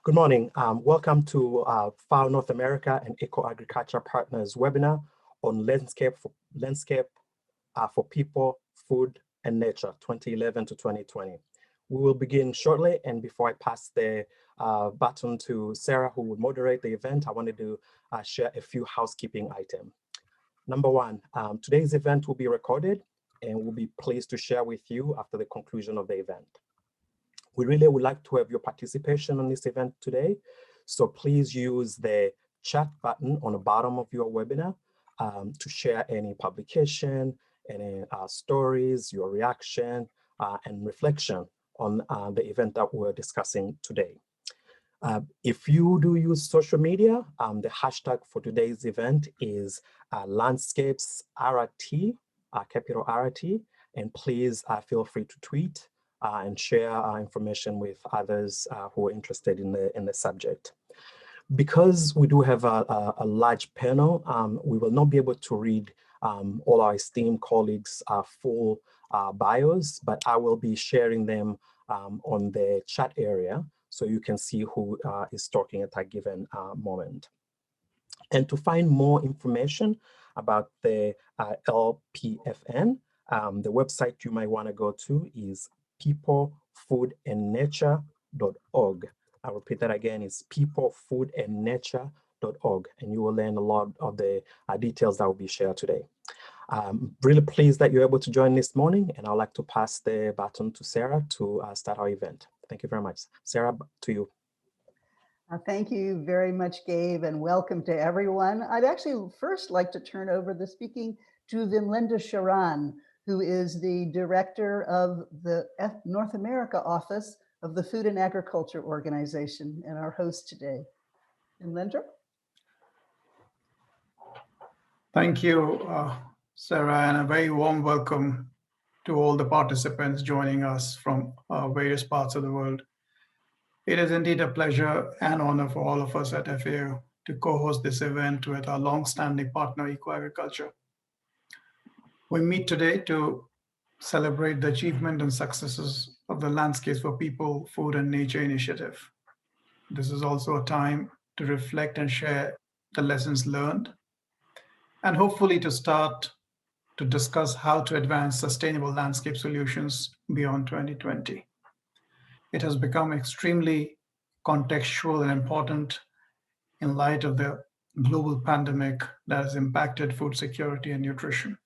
Good morning. Welcome to FAO North America and EcoAgriculture Partners webinar on landscape for people, food, and nature, 2011 to 2020. We will begin shortly, and before I pass the baton to Sarah, who will moderate the event, I wanted to share a few housekeeping items. Number one, today's event will be recorded and we'll be pleased to share with you after the conclusion of the event. We really would like to have your participation on this event today. So please use the chat button on the bottom of your webinar to share any publication, any stories, your reaction, and reflection on the event that we're discussing today. If you do use social media, the hashtag for today's event is Landscapes RT, capital RT, and please feel free to tweet and share information with others who are interested in the subject. Because we do have a large panel, we will not be able to read all our esteemed colleagues' full bios, but I will be sharing them on the chat area so you can see who is talking at a given moment. And to find more information about the LPFN, the website you might want to go to is peoplefoodandnature.org. I'll repeat that again, it's peoplefoodandnature.org, and you will learn a lot of the details that will be shared today. I'm really pleased that you're able to join this morning, and I'd like to pass the baton to Sarah to start our event. Thank you very much. Sarah, to you. Thank you very much, Gabe, and welcome to everyone. I'd actually first like to turn over the speaking to Wimlinda Sharan, who is the director of the North America office of the Food and Agriculture Organization and our host today. Wimlinda? Thank you, Sarah, and a very warm welcome to all the participants joining us from various parts of the world. It is indeed a pleasure and honor for all of us at FAO to co-host this event with our long-standing partner, EcoAgriculture. We meet today to celebrate the achievement and successes of the Landscapes for People, Food and Nature initiative. This is also a time to reflect and share the lessons learned, and hopefully to start to discuss how to advance sustainable landscape solutions beyond 2020. It has become extremely contextual and important in light of the global pandemic that has impacted food security and nutrition.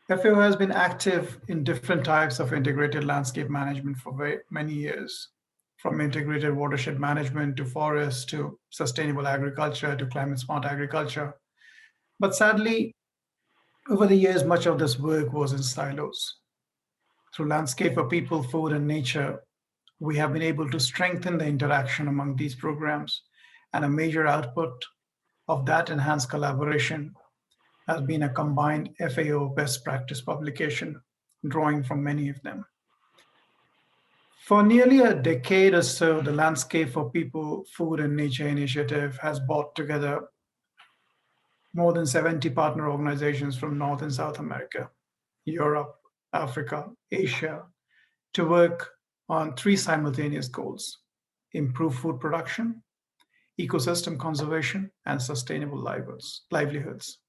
FAO has been active in different types of integrated landscape management for very many years, from integrated watershed management to forests to sustainable agriculture to climate smart agriculture. But sadly, over the years, much of this work was in silos. Through Landscape for People, Food and Nature, we have been able to strengthen the interaction among these programs, and a major output of that enhanced collaboration has been a combined FAO best practice publication, drawing from many of them. For nearly a decade or so, the Landscape for People, Food and Nature initiative has brought together more than 70 partner organizations from North and South America, Europe, Africa, Asia, to work on three simultaneous goals: improve food production, ecosystem conservation, and sustainable livelihoods.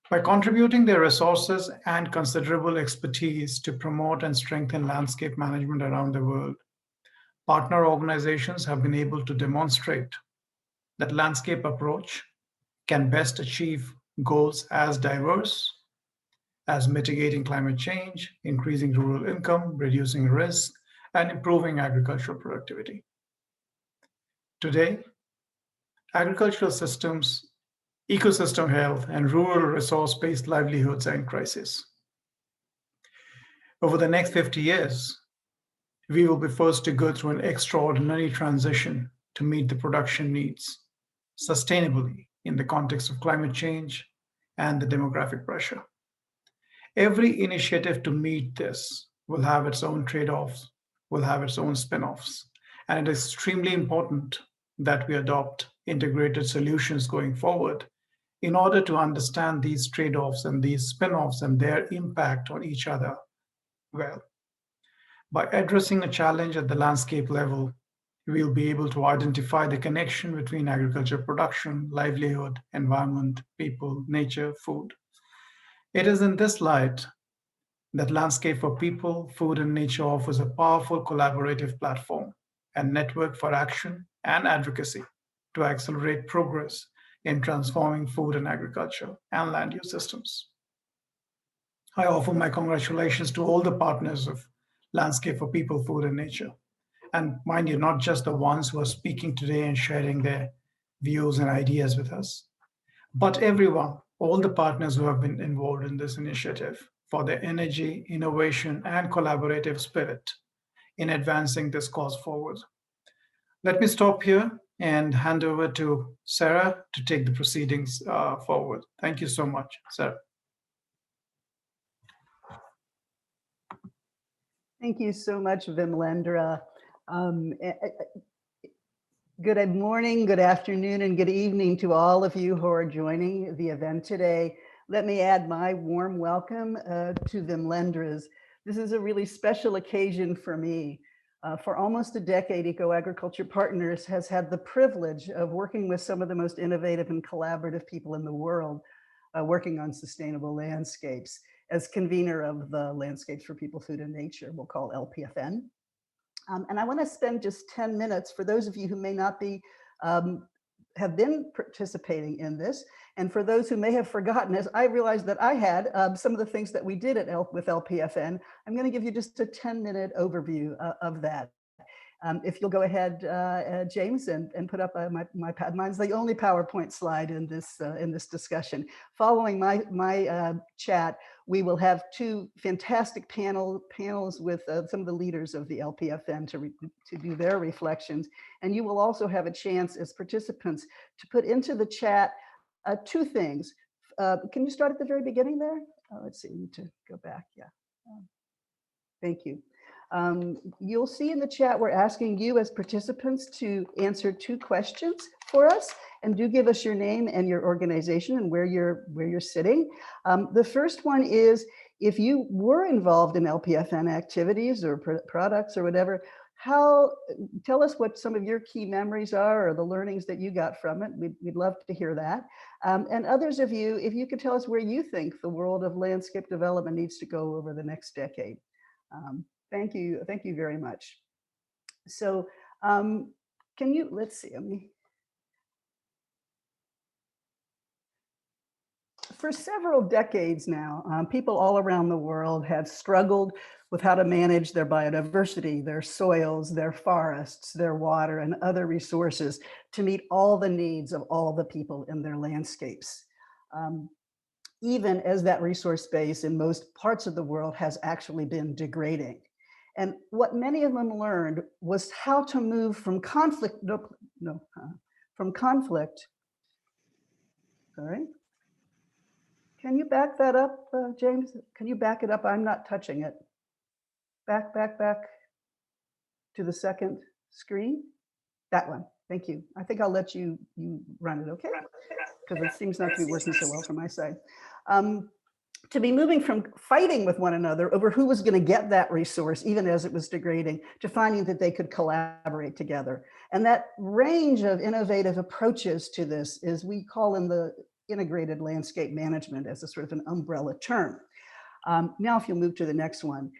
By contributing their resources and considerable expertise to promote and strengthen landscape management around the world, partner organizations have been able to demonstrate that landscape approach can best achieve goals as diverse as mitigating climate change, increasing rural income, reducing risk, and improving agricultural productivity. Today, agricultural systems, ecosystem health, and rural resource-based livelihoods are in crisis. Over the next 50 years, we will be forced to go through an extraordinary transition to meet the production needs sustainably in the context of climate change and the demographic pressure. Every initiative to meet this will have its own trade-offs, will have its own spin-offs, and it is extremely important that we adopt integrated solutions going forward in order to understand these trade-offs and these spin-offs and their impact on each other well. By addressing a challenge at the landscape level, we'll be able to identify the connection between agriculture production, livelihood, environment, people, nature, food. It is in this light that Landscape for People, Food and Nature offers a powerful collaborative platform and network for action and advocacy to accelerate progress in transforming food and agriculture and land use systems. I offer my congratulations to all the partners of Landscape for People, Food and Nature. And mind you, not just the ones who are speaking today and sharing their views and ideas with us, but everyone, all the partners who have been involved in this initiative for their energy, innovation, and collaborative spirit in advancing this cause forward. Let me stop here and hand over to Sarah to take the proceedings forward. Thank you so much, Sarah. Thank you so much, Vimlendra. Good morning, good afternoon, and good evening to all of you who are joining the event today. Let me add my warm welcome to Vimlendra's. This is a really special occasion for me. For almost a decade, EcoAgriculture Partners has had the privilege of working with some of the most innovative and collaborative people in the world, working on sustainable landscapes. As convener of the Landscapes for People, Food and Nature, we'll call LPFN. And I want to spend just 10 minutes for those of you who may not be, have been participating in this, and for those who may have forgotten, as I realized that I had some of the things that we did with LPFN, I'm going to give you just a 10-minute overview of that. If you'll go ahead, James, and put up my pad. Mine's the only PowerPoint slide in this discussion. Following my chat, we will have two fantastic panels with some of the leaders of the LPFN to do their reflections. And you will also have a chance as participants to put into the chat two things. Can you start at the very beginning there? Let's see, I need to go back, yeah. Thank you. You'll see in the chat, we're asking you as participants to answer two questions for us, and do give us your name and your organization and where you're sitting. The first one is, if you were involved in LPFN activities or products or whatever, tell us what some of your key memories are or the learnings that you got from it. We'd love to hear that. And others of you, if you could tell us where you think the world of landscape development needs to go over the next decade. Thank you very much. So can you, let's see, for several decades now, people all around the world have struggled with how to manage their biodiversity, their soils, their forests, their water, and other resources to meet all the needs of all the people in their landscapes. Even as that resource base in most parts of the world has actually been degrading. And what many of them learned was how to move from conflict, sorry. Can you back that up, James? Can you back it up? I'm not touching it. Back to the second screen. That one, thank you. I think I'll let you run it, okay? Because it seems not to be working so well from my side. To be moving from fighting with one another over who was going to get that resource, even as it was degrading, to finding that they could collaborate together. And that range of innovative approaches to this is, we call in the integrated landscape management as a sort of an umbrella term. Now, if you'll move to the next one,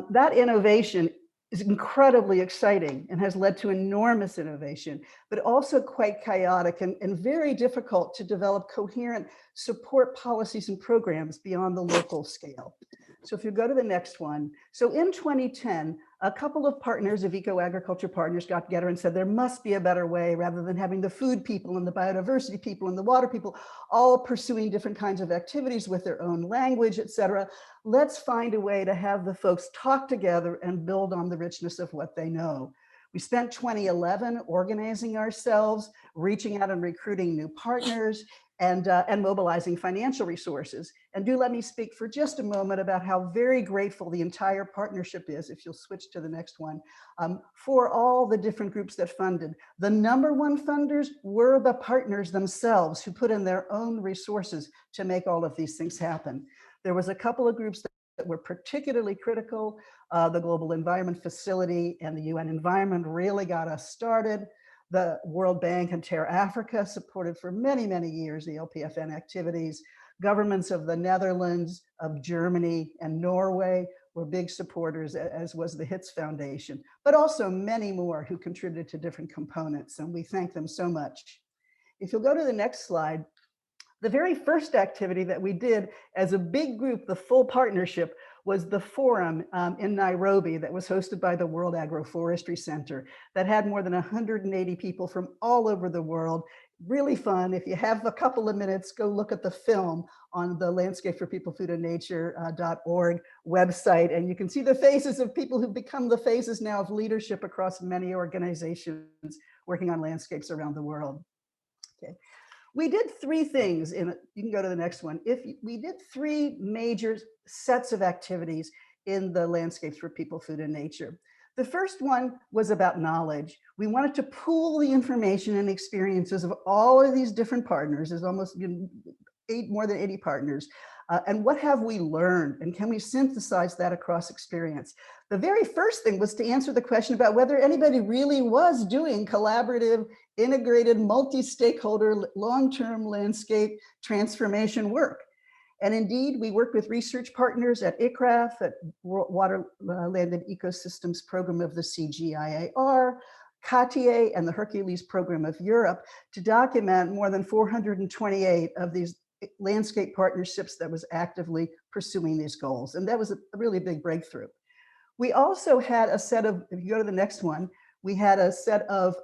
that innovation is incredibly exciting and has led to enormous innovation, but also quite chaotic and very difficult to develop coherent support policies and programs beyond the local scale. So if you go to the next one. So in 2010, a couple of partners of EcoAgriculture Partners got together and said, there must be a better way, rather than having the food people and the biodiversity people and the water people all pursuing different kinds of activities with their own language, et cetera. Let's find a way to have the folks talk together and build on the richness of what they know. We spent 2011 organizing ourselves, reaching out and recruiting new partners, and mobilizing financial resources. And do let me speak for just a moment about how very grateful the entire partnership is, if you'll switch to the next one, for all the different groups that funded. The number one funders were the partners themselves, who put in their own resources to make all of these things happen. There was a couple of groups that were particularly critical. The Global Environment Facility and the UN Environment really got us started. The World Bank and Terra Africa supported for many, many years the LPFN activities. Governments of the Netherlands, of Germany, and Norway were big supporters, as was the HITS Foundation, but also many more who contributed to different components, and we thank them so much. If you'll go to the next slide, the very first activity that we did as a big group, the full partnership, was the forum in Nairobi that was hosted by the World Agroforestry Center that had more than 180 people from all over the world. Really fun. If you have a couple of minutes, go look at the film on the Landscape for People, Food and Nature.org website, and you can see the faces of people who've become the faces now of leadership across many organizations working on landscapes around the world. Okay. We did three things you can go to the next one. We did three major sets of activities in the Landscapes for People, Food and Nature. The first one was about knowledge. We wanted to pool the information and experiences of all of these different partners. There's almost more than 80 partners. And what have we learned? And can we synthesize that across experience? The very first thing was to answer the question about whether anybody really was doing collaborative, integrated, multi-stakeholder, long-term landscape transformation work. And indeed, we worked with research partners at ICRAF, at Water, Land and Ecosystems Program of the CGIAR, CATIE, and the Hercules Program of Europe to document more than 428 of these landscape partnerships that was actively pursuing these goals. And that was a really big breakthrough. We also had a set of, if you go to the next one, we had a set of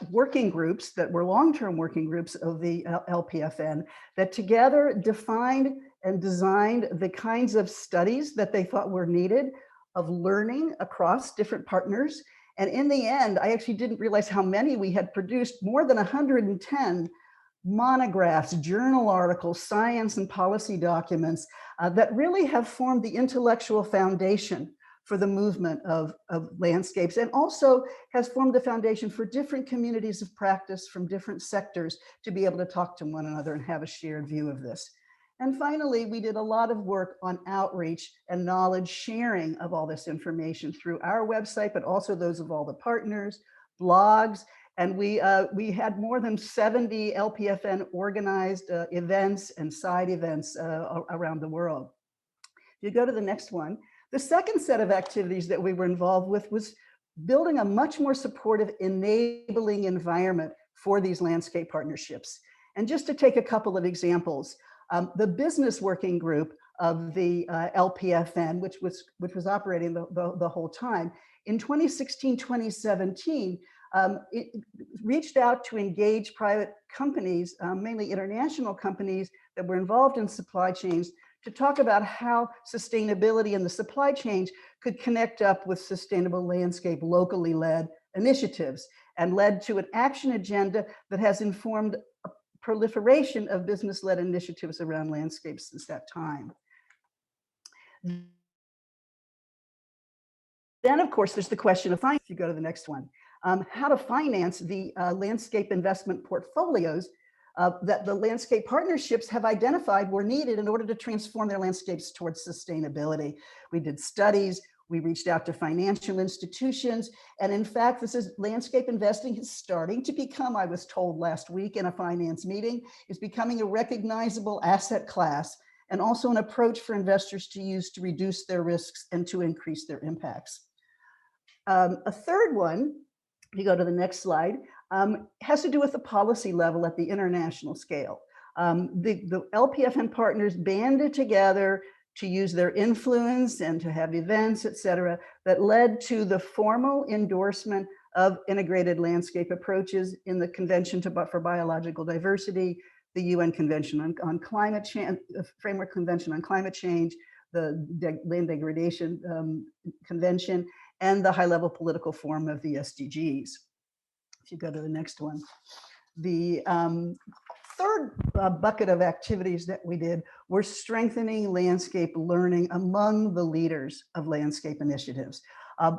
working groups that were long-term working groups of the LPFN that together defined and designed the kinds of studies that they thought were needed of learning across different partners. And in the end, I actually didn't realize how many we had produced, more than 110 monographs, journal articles, science and policy documents that really have formed the intellectual foundation for the movement of landscapes, and also has formed the foundation for different communities of practice from different sectors to be able to talk to one another and have a shared view of this. And finally, we did a lot of work on outreach and knowledge sharing of all this information through our website, but also those of all the partners, blogs, and we had more than 70 LPFN organized events and side events around the world. If you go to the next one, the second set of activities that we were involved with was building a much more supportive, enabling environment for these landscape partnerships. And just to take a couple of examples, the business working group of the LPFN, which was operating the whole time, in 2016, 2017, it reached out to engage private companies, mainly international companies that were involved in supply chains, to talk about how sustainability in the supply chains could connect up with sustainable landscape locally led initiatives, and led to an action agenda that has informed a proliferation of business-led initiatives around landscapes since that time. Then, of course, there's the question of finance. If you go to the next one, how to finance the landscape investment portfolios that the landscape partnerships have identified were needed in order to transform their landscapes towards sustainability. We did studies, we reached out to financial institutions, and in fact, this is landscape investing is starting to become, I was told last week in a finance meeting, is becoming a recognizable asset class, and also an approach for investors to use to reduce their risks and to increase their impacts. A third one, if you go to the next slide, has to do with the policy level at the international scale. The LPFN partners banded together to use their influence and to have events, et cetera, that led to the formal endorsement of integrated landscape approaches in the Convention for Biological Diversity, the UN Convention on Climate Change, Framework Convention on Climate Change, the Land Degradation Convention, and the high-level political forum of the SDGs. If you go to the next one. The third bucket of activities that we did were strengthening landscape learning among the leaders of landscape initiatives.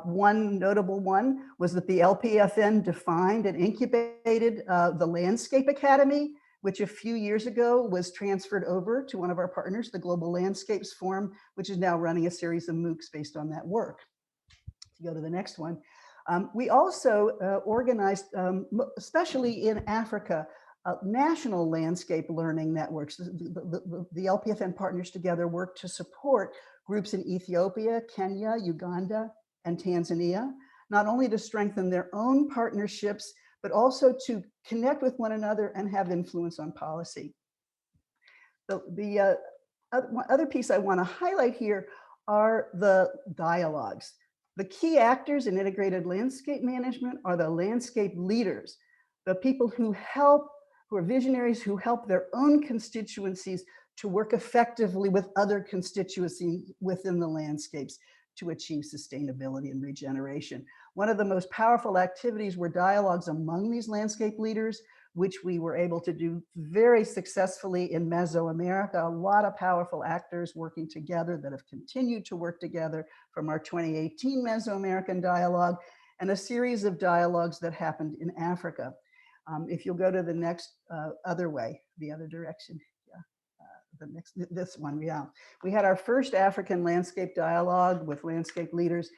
One notable one was that the LPFN defined and incubated the Landscape Academy which a few years ago was transferred over to one of our partners, the Global Landscapes Forum, which is now running a series of MOOCs based on that work. If you go to the next one. We also organized, especially in Africa, national landscape learning networks. The LPFN partners together work to support groups in Ethiopia, Kenya, Uganda, and Tanzania, not only to strengthen their own partnerships, but also to connect with one another and have influence on policy. The other piece I want to highlight here are the dialogues. The key actors in integrated landscape management are the landscape leaders, the people who are visionaries, who help their own constituencies to work effectively with other constituencies within the landscapes to achieve sustainability and regeneration. One of the most powerful activities were dialogues among these landscape leaders, which we were able to do very successfully in Mesoamerica. A lot of powerful actors working together that have continued to work together from our 2018 Mesoamerican dialogue and a series of dialogues that happened in Africa. If you'll go to the next other way, the other direction. This one, yeah. We had our first African landscape dialogue with landscape leaders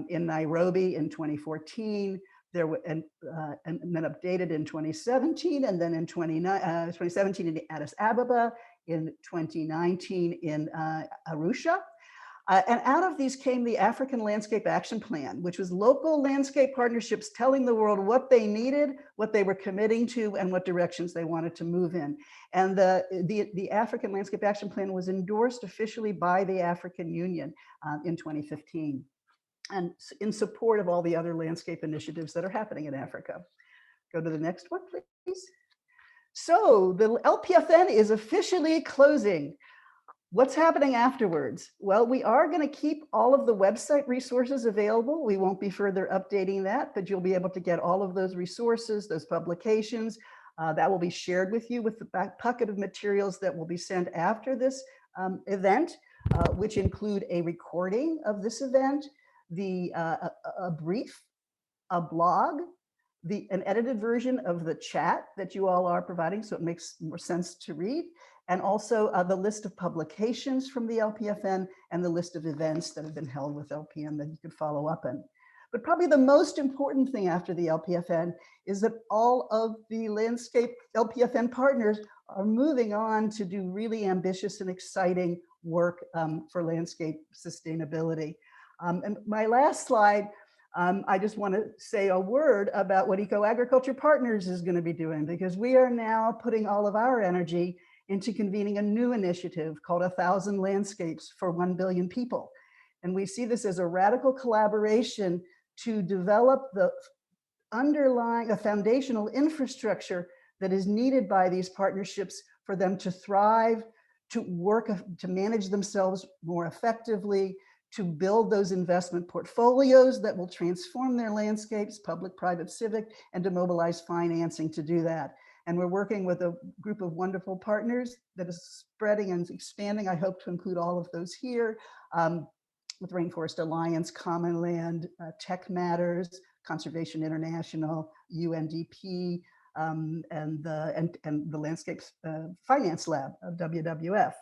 in Nairobi in 2014. And then updated in 2017, and then in 2017 in Addis Ababa, in 2019 in Arusha. And out of these came the African Landscape Action Plan, which was local landscape partnerships telling the world what they needed, what they were committing to, and what directions they wanted to move in. And the African Landscape Action Plan was endorsed officially by the African Union in 2015. And in support of all the other landscape initiatives that are happening in Africa. Go to the next one, please. So the LPFN is officially closing. What's happening afterwards? Well, we are going to keep all of the website resources available. We won't be further updating that, but you'll be able to get all of those resources, those publications. That will be shared with you with the back pocket of materials that will be sent after this event, which include a recording of this event, a brief, a blog, an edited version of the chat that you all are providing, so it makes more sense to read, and also the list of publications from the LPFN and the list of events that have been held with LPM that you could follow up on. But probably the most important thing after the LPFN is that all of the landscape LPFN partners are moving on to do really ambitious and exciting work for landscape sustainability. And my last slide, I just want to say a word about what EcoAgriculture Partners is going to be doing, because we are now putting all of our energy into convening a new initiative called 1,000 Landscapes for 1 billion people. And we see this as a radical collaboration to develop the underlying, a foundational infrastructure that is needed by these partnerships for them to thrive, to work, to manage themselves more effectively, to build those investment portfolios that will transform their landscapes, public, private, civic, and to mobilize financing to do that. And we're working with a group of wonderful partners that is spreading and expanding. I hope to include all of those here, with Rainforest Alliance, Common Land, Tech Matters, Conservation International, UNDP, and the Landscape Finance Lab of WWF.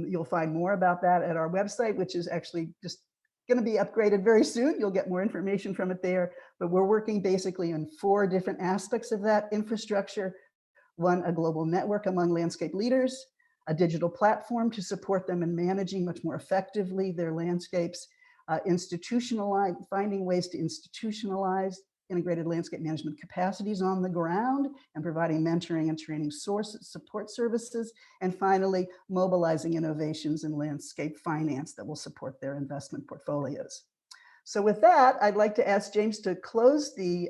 You'll find more about that at our website, which is actually just going to be upgraded very soon. You'll get more information from it there, but we're working basically on 4 different aspects of that infrastructure. One, a global network among landscape leaders, a digital platform to support them in managing much more effectively their landscapes, finding ways to institutionalize integrated landscape management capacities on the ground and providing mentoring and training support services. And finally, mobilizing innovations in landscape finance that will support their investment portfolios. So with that, I'd like to ask James to close the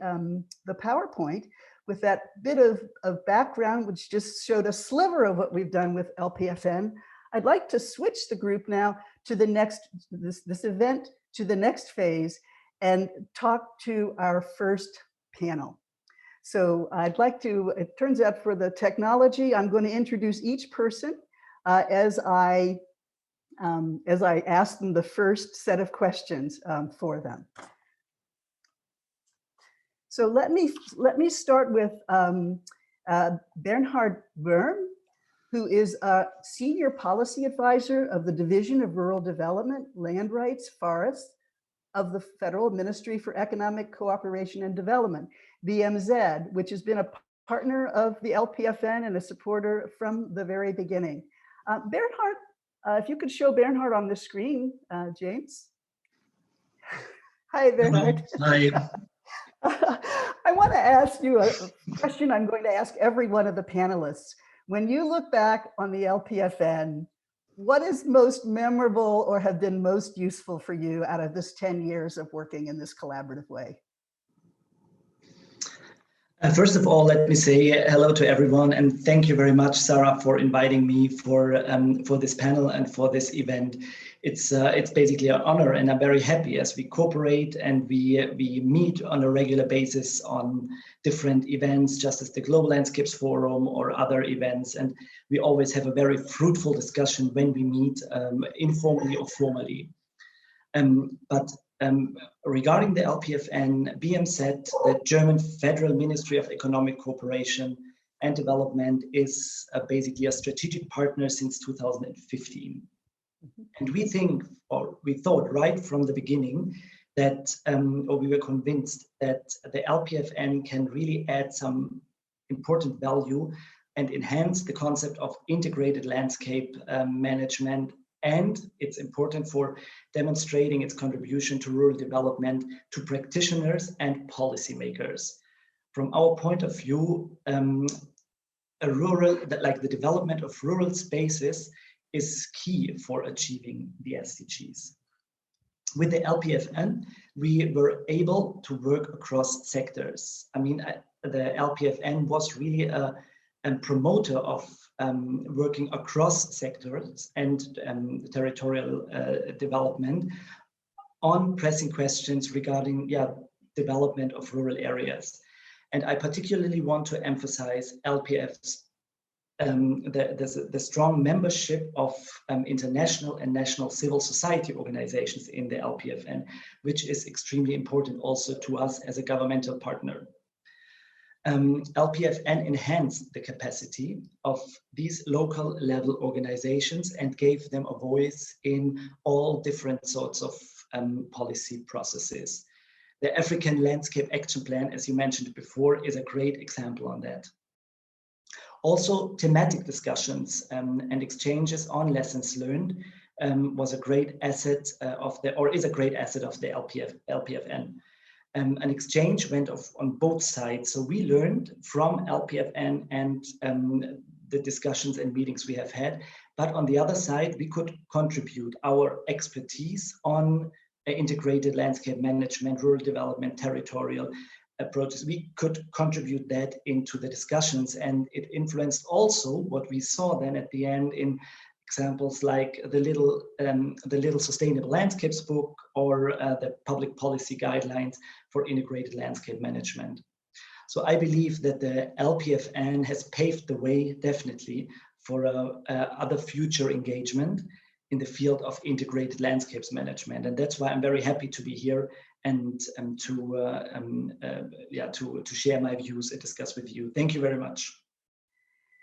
PowerPoint with that bit of background, which just showed a sliver of what we've done with LPFN. I'd like to switch the group now to the next, this event, to the next phase, and talk to our first panel. So I'd like to, it turns out for the technology, I'm going to introduce each person as I ask them the first set of questions for them. So let me start with Bernhard Wurm, who is a Senior Policy Advisor of the Division of Rural Development, Land Rights, Forests of the Federal Ministry for Economic Cooperation and Development, BMZ, which has been a partner of the LPFN and a supporter from the very beginning. Bernhard, if you could show Bernhard on the screen, James. Hi, Bernhard. Hi. I want to ask you a question I'm going to ask every one of the panelists. When you look back on the LPFN, what is most memorable or have been most useful for you out of this 10 years of working in this collaborative way? First of all, let me say hello to everyone, and thank you very much, Sarah, for inviting me for this panel and for this event. It's basically an honor, and I'm very happy as we cooperate and we meet on a regular basis on different events, just as the Global Landscapes Forum or other events, and we always have a very fruitful discussion when we meet informally or formally. Regarding the LPFN, BMZ, the German Federal Ministry of Economic Cooperation and Development, is basically a strategic partner since 2015. And we think, or we thought right from the beginning that, or we were convinced that the LPFN can really add some important value and enhance the concept of integrated landscape management. And it's important for demonstrating its contribution to rural development to practitioners and policymakers. From our point of view, the development of rural spaces is key for achieving the SDGs. With the LPFN, we were able to work across sectors. I mean, the LPFN was really a promoter of working across sectors and territorial development on pressing questions regarding development of rural areas. And I particularly want to emphasize LPF's the strong membership of international and national civil society organizations in the LPFN, which is extremely important also to us as a governmental partner. LPFN enhanced the capacity of these local level organizations and gave them a voice in all different sorts of policy processes. The African Landscape Action Plan, as you mentioned before, is a great example on that. Also, thematic discussions and exchanges on lessons learned was a great asset is a great asset of the LPFN. An exchange went off on both sides. So we learned from LPFN and the discussions and meetings we have had, but on the other side, we could contribute our expertise on integrated landscape management, rural development, territorial approaches. We could contribute that into the discussions, and it influenced also what we saw then at the end in examples like the little Sustainable Landscapes book or the public policy guidelines for integrated landscape management. So I believe that the LPFN has paved the way definitely for other future engagement in the field of integrated landscapes management. And that's why I'm very happy to be here and to share my views and discuss with you. Thank you very much.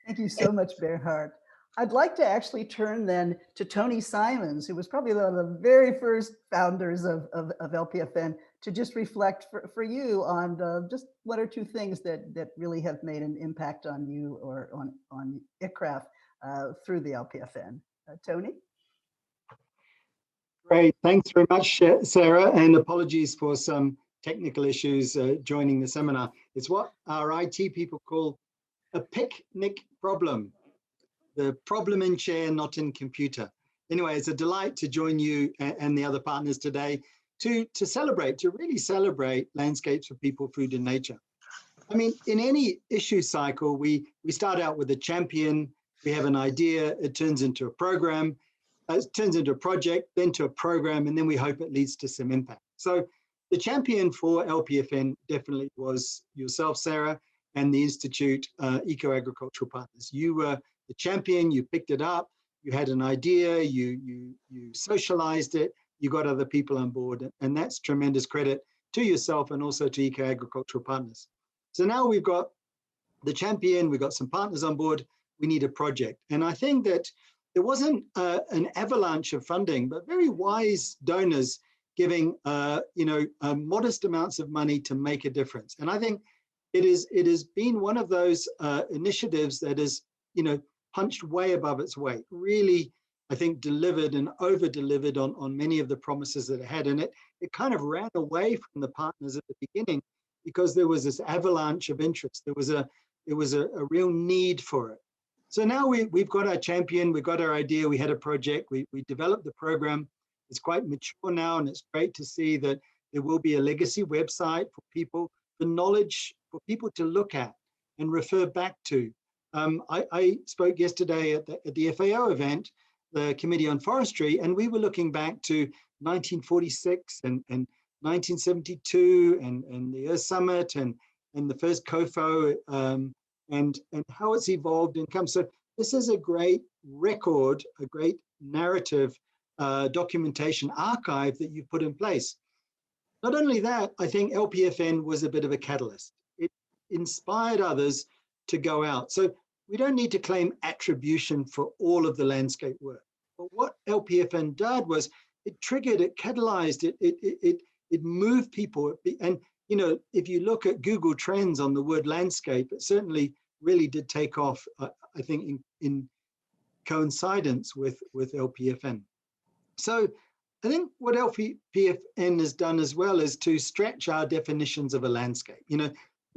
Thank you so much, Bernhard. I'd like to actually turn then to Tony Simons, who was probably one of the very first founders of LPFN, to just reflect for you on just one or two things that really have made an impact on you or on ICRAF through the LPFN. Tony? Great, thanks very much, Sarah, and apologies for some technical issues joining the seminar. It's what our IT people call a picnic problem. The problem in chair, not in computer. Anyway, it's a delight to join you and the other partners today to really celebrate landscapes for people, food and nature. I mean, in any issue cycle, we start out with a champion, we have an idea, it turns into a program, it turns into a project, then to a program, and then we hope it leads to some impact. So the champion for LPFN definitely was yourself, Sarah, and the Institute EcoAgricultural Partners. You were the champion, you picked it up, you had an idea, you socialized it, you got other people on board, and that's tremendous credit to yourself and also to EcoAgricultural Partners. So now we've got the champion, we got some partners on board, we need a project. And I think that there wasn't an avalanche of funding, but very wise donors giving modest amounts of money to make a difference. And I think it has been one of those initiatives that has punched way above its weight, really, I think, delivered and over-delivered on many of the promises that it had. And it kind of ran away from the partners at the beginning because there was this avalanche of interest. There was a real need for it. So now we've got our champion, we've got our idea, we had a project, we developed the program. It's quite mature now, and it's great to see that there will be a legacy website for people, for knowledge, for people to look at and refer back to. I spoke yesterday at the FAO event, the Committee on Forestry, and we were looking back to 1946 and 1972 and the Earth Summit and the first COFO and how it's evolved and come. So this is a great record, a great narrative documentation archive that you put in place. Not only that, I think LPFN was a bit of a catalyst. It inspired others to go out. So we don't need to claim attribution for all of the landscape work. But what LPFN did was it triggered, it catalyzed, it moved people. And if you look at Google Trends on the word landscape, it certainly really did take off, I think, in coincidence with LPFN. So I think what LPFN has done as well is to stretch our definitions of a landscape. The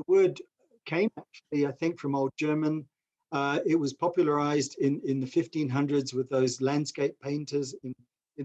word came actually, I think, from Old German. It was popularized in the 1500s with those landscape painters in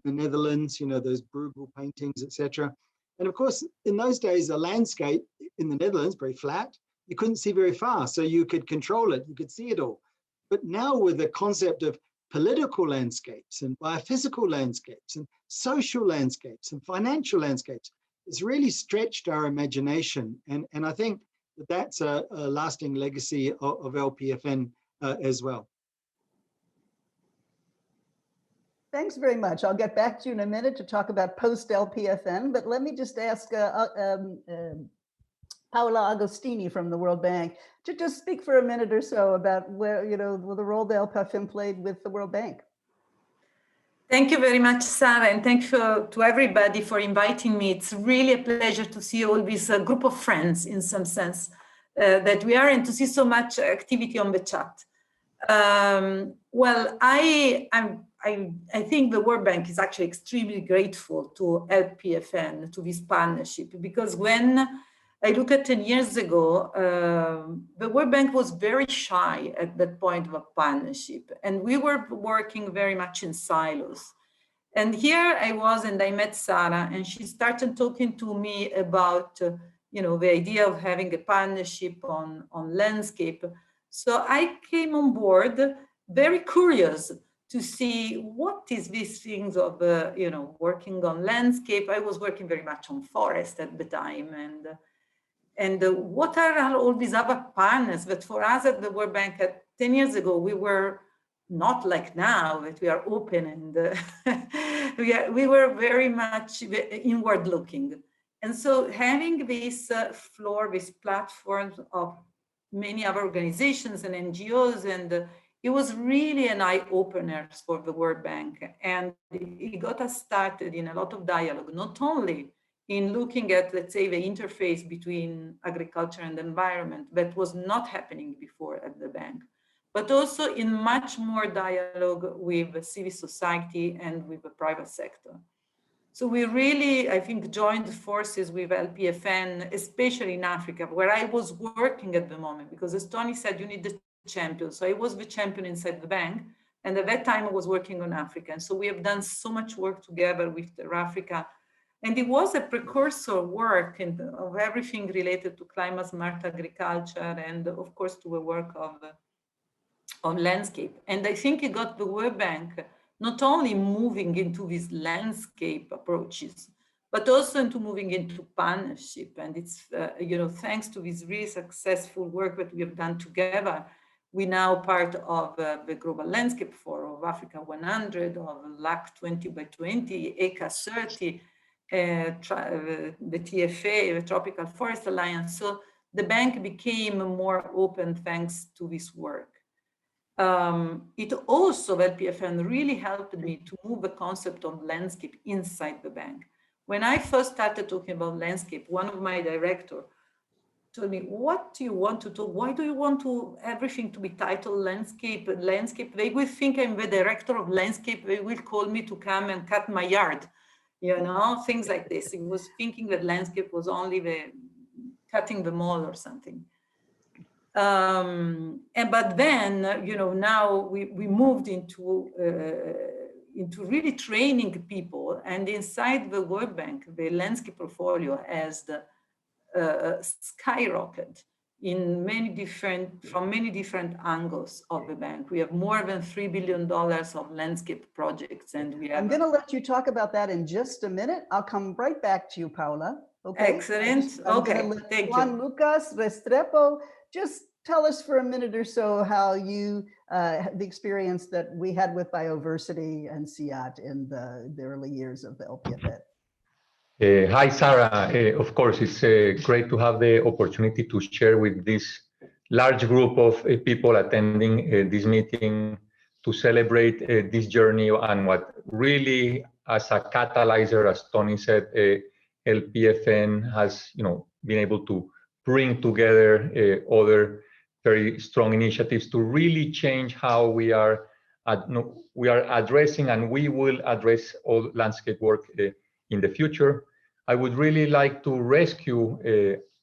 the Netherlands, those Bruegel paintings, etc. And of course, in those days, a landscape in the Netherlands, very flat, you couldn't see very far, so you could control it, you could see it all. But now with the concept of political landscapes and biophysical landscapes and social landscapes and financial landscapes, it's really stretched our imagination. And I think that's a lasting legacy of LPFN as well. Thanks very much. I'll get back to you in a minute to talk about post-LPFN, but let me just ask Paola Agostini from the World Bank to just speak for a minute or so about where, the role the LPFN played with the World Bank. Thank you very much, Sarah, and thank you to everybody for inviting me. It's really a pleasure to see all this group of friends, in some sense, that we are, and to see so much activity on the chat. Well, I think the World Bank is actually extremely grateful to LPFN, to this partnership, because when I look at 10 years ago, the World Bank was very shy at that point of a partnership, and we were working very much in silos. And here I was, and I met Sarah, and she started talking to me about, the idea of having a partnership on landscape. So I came on board very curious to see what is these things of, working on landscape. I was working very much on forest at the time, and what are all these other partners? But for us at the World Bank 10 years ago, we were not like now that we are open and we were very much inward looking. And so having this floor, this platform of many other organizations and NGOs, and it was really an eye-opener for the World Bank. And it got us started in a lot of dialogue, not only in looking at, let's say, the interface between agriculture and environment that was not happening before at the bank, but also in much more dialogue with civil society and with the private sector. So we really, I think, joined forces with LPFN, especially in Africa, where I was working at the moment, because as Tony said, you need the champion. So I was the champion inside the bank. And at that time I was working on Africa. And so we have done so much work together with Africa. And it was a precursor work of everything related to climate smart agriculture and of course to the work of landscape. And I think it got the World Bank not only moving into these landscape approaches, but also into moving into partnership. And it's, thanks to this really successful work that we have done together, we now part of the Global Landscape Forum of Africa 100, of LAC 20 by 20, ECA 30, the TFA, the Tropical Forest Alliance. So the bank became more open thanks to this work. It also, LPFN really helped me to move the concept of landscape inside the bank. When I first started talking about landscape, one of my directors told me, what do you want to talk? Why do you want to everything to be titled landscape? Landscape, they will think I'm the director of landscape. They will call me to come and cut my yard, you know, things like this. He was thinking that landscape was only the cutting the mall or something. But then, you know, now we moved into really training people, and inside the World Bank, the landscape portfolio has the skyrocket in from many different angles of the bank. We have more than $3 billion of landscape projects, and we have. I'm going to let you talk about that in just a minute. I'll come right back to you, Paula. Okay. Excellent. Okay. Thank Juan you. Lucas Restrepo, just tell us for a minute or so how you, the experience that we had with biodiversity and SIAT in the early years of the LPFN. Hi, Sarah. Of course, it's great to have the opportunity to share with this large group of people attending this meeting to celebrate this journey and what really, as a catalyzer, as Tony said, LPFN has, you know, been able to bring together other very strong initiatives to really change how we are addressing, and we will address all landscape work in the future. I would really like to rescue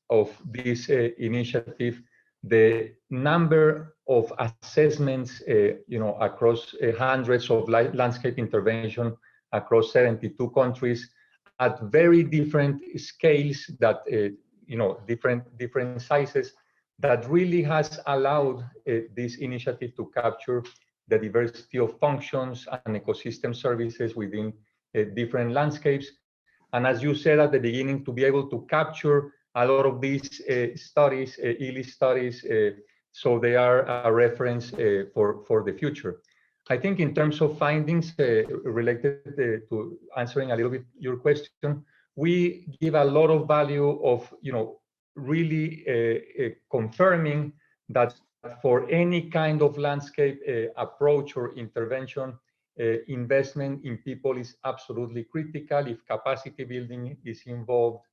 of this initiative the number of assessments, you know, across hundreds of landscape intervention across 72 countries at very different scales that, you know, different sizes, that really has allowed this initiative to capture the diversity of functions and ecosystem services within different landscapes. And as you said at the beginning, to be able to capture a lot of these studies, ELI studies, so they are a reference for the future. I think in terms of findings related to answering a little bit your question, we give a lot of value of, you know, really confirming that for any kind of landscape approach or intervention, investment in people is absolutely critical. If capacity building is involved,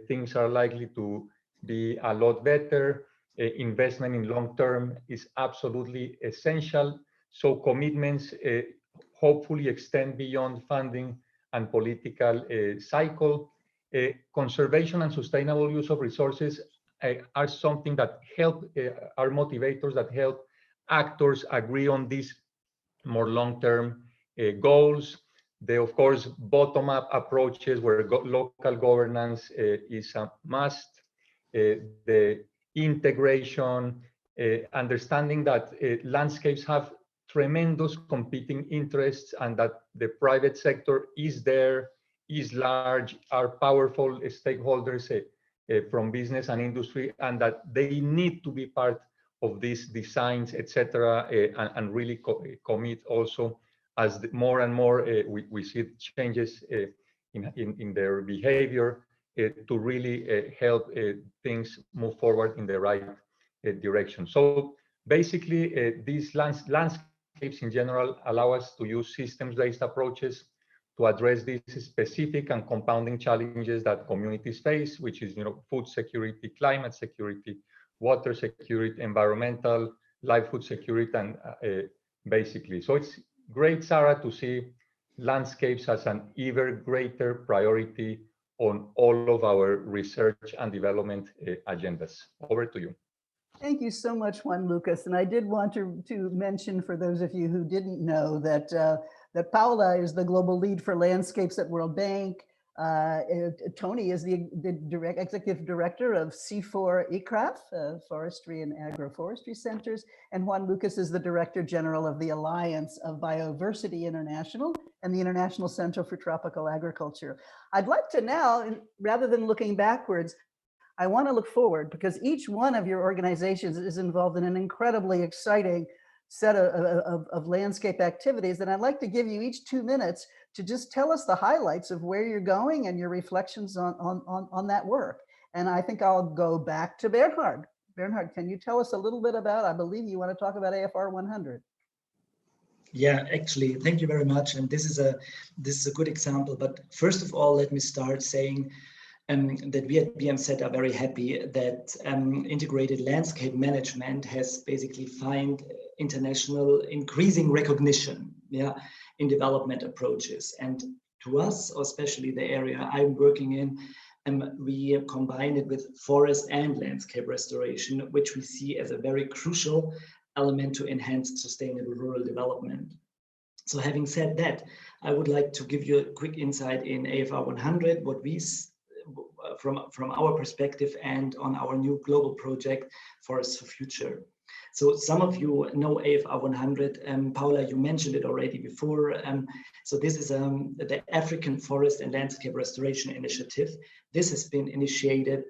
things are likely to be a lot better. Investment in long term is absolutely essential. So commitments hopefully extend beyond funding and political cycle. Conservation and sustainable use of resources are something that help, are motivators that help actors agree on these more long-term goals. Of course, bottom-up approaches where local governance is a must. The integration, understanding that landscapes have tremendous competing interests and that the private sector is there, is large, are powerful stakeholders from business and industry, and that they need to be part of these designs, etc., and really commit also as more and more we see changes in their behavior to really help things move forward in the right direction. So basically, these landscapes in general allow us to use systems-based approaches to address these specific and compounding challenges that communities face, which is, you know, food security, climate security, water security, environmental, livelihood security, and basically. So it's great, Sarah, to see landscapes as an even greater priority on all of our research and development agendas. Over to you. Thank you so much, Juan Lucas. And I did want to mention, for those of you who didn't know, that that Paula is the global lead for landscapes at World Bank. Tony is the executive director of C4 ECRAF, Forestry and Agroforestry Centers, and Juan Lucas is the director general of the Alliance of Biodiversity International and the International Center for Tropical Agriculture. I'd like to now, rather than looking backwards, I want to look forward, because each one of your organizations is involved in an incredibly exciting set of landscape activities. And I'd like to give you each 2 minutes to just tell us the highlights of where you're going and your reflections on that work. And I think I'll go back to Bernhard. Bernhard, can you tell us a little bit about, I believe you want to talk about AFR 100. Yeah, actually, thank you very much. And this is a good example. But first of all, let me start saying that we at BMZ are very happy that integrated landscape management has basically found international increasing recognition, yeah, in development approaches. And to us, or especially the area I'm working in, we combine it with forest and landscape restoration, which we see as a very crucial element to enhance sustainable rural development. So having said that, I would like to give you a quick insight in AFR 100, what we from our perspective and on our new global project, Forests for Future. So some of you know AFR 100, Paula, you mentioned it already before. So this is the African Forest and Landscape Restoration Initiative. This has been initiated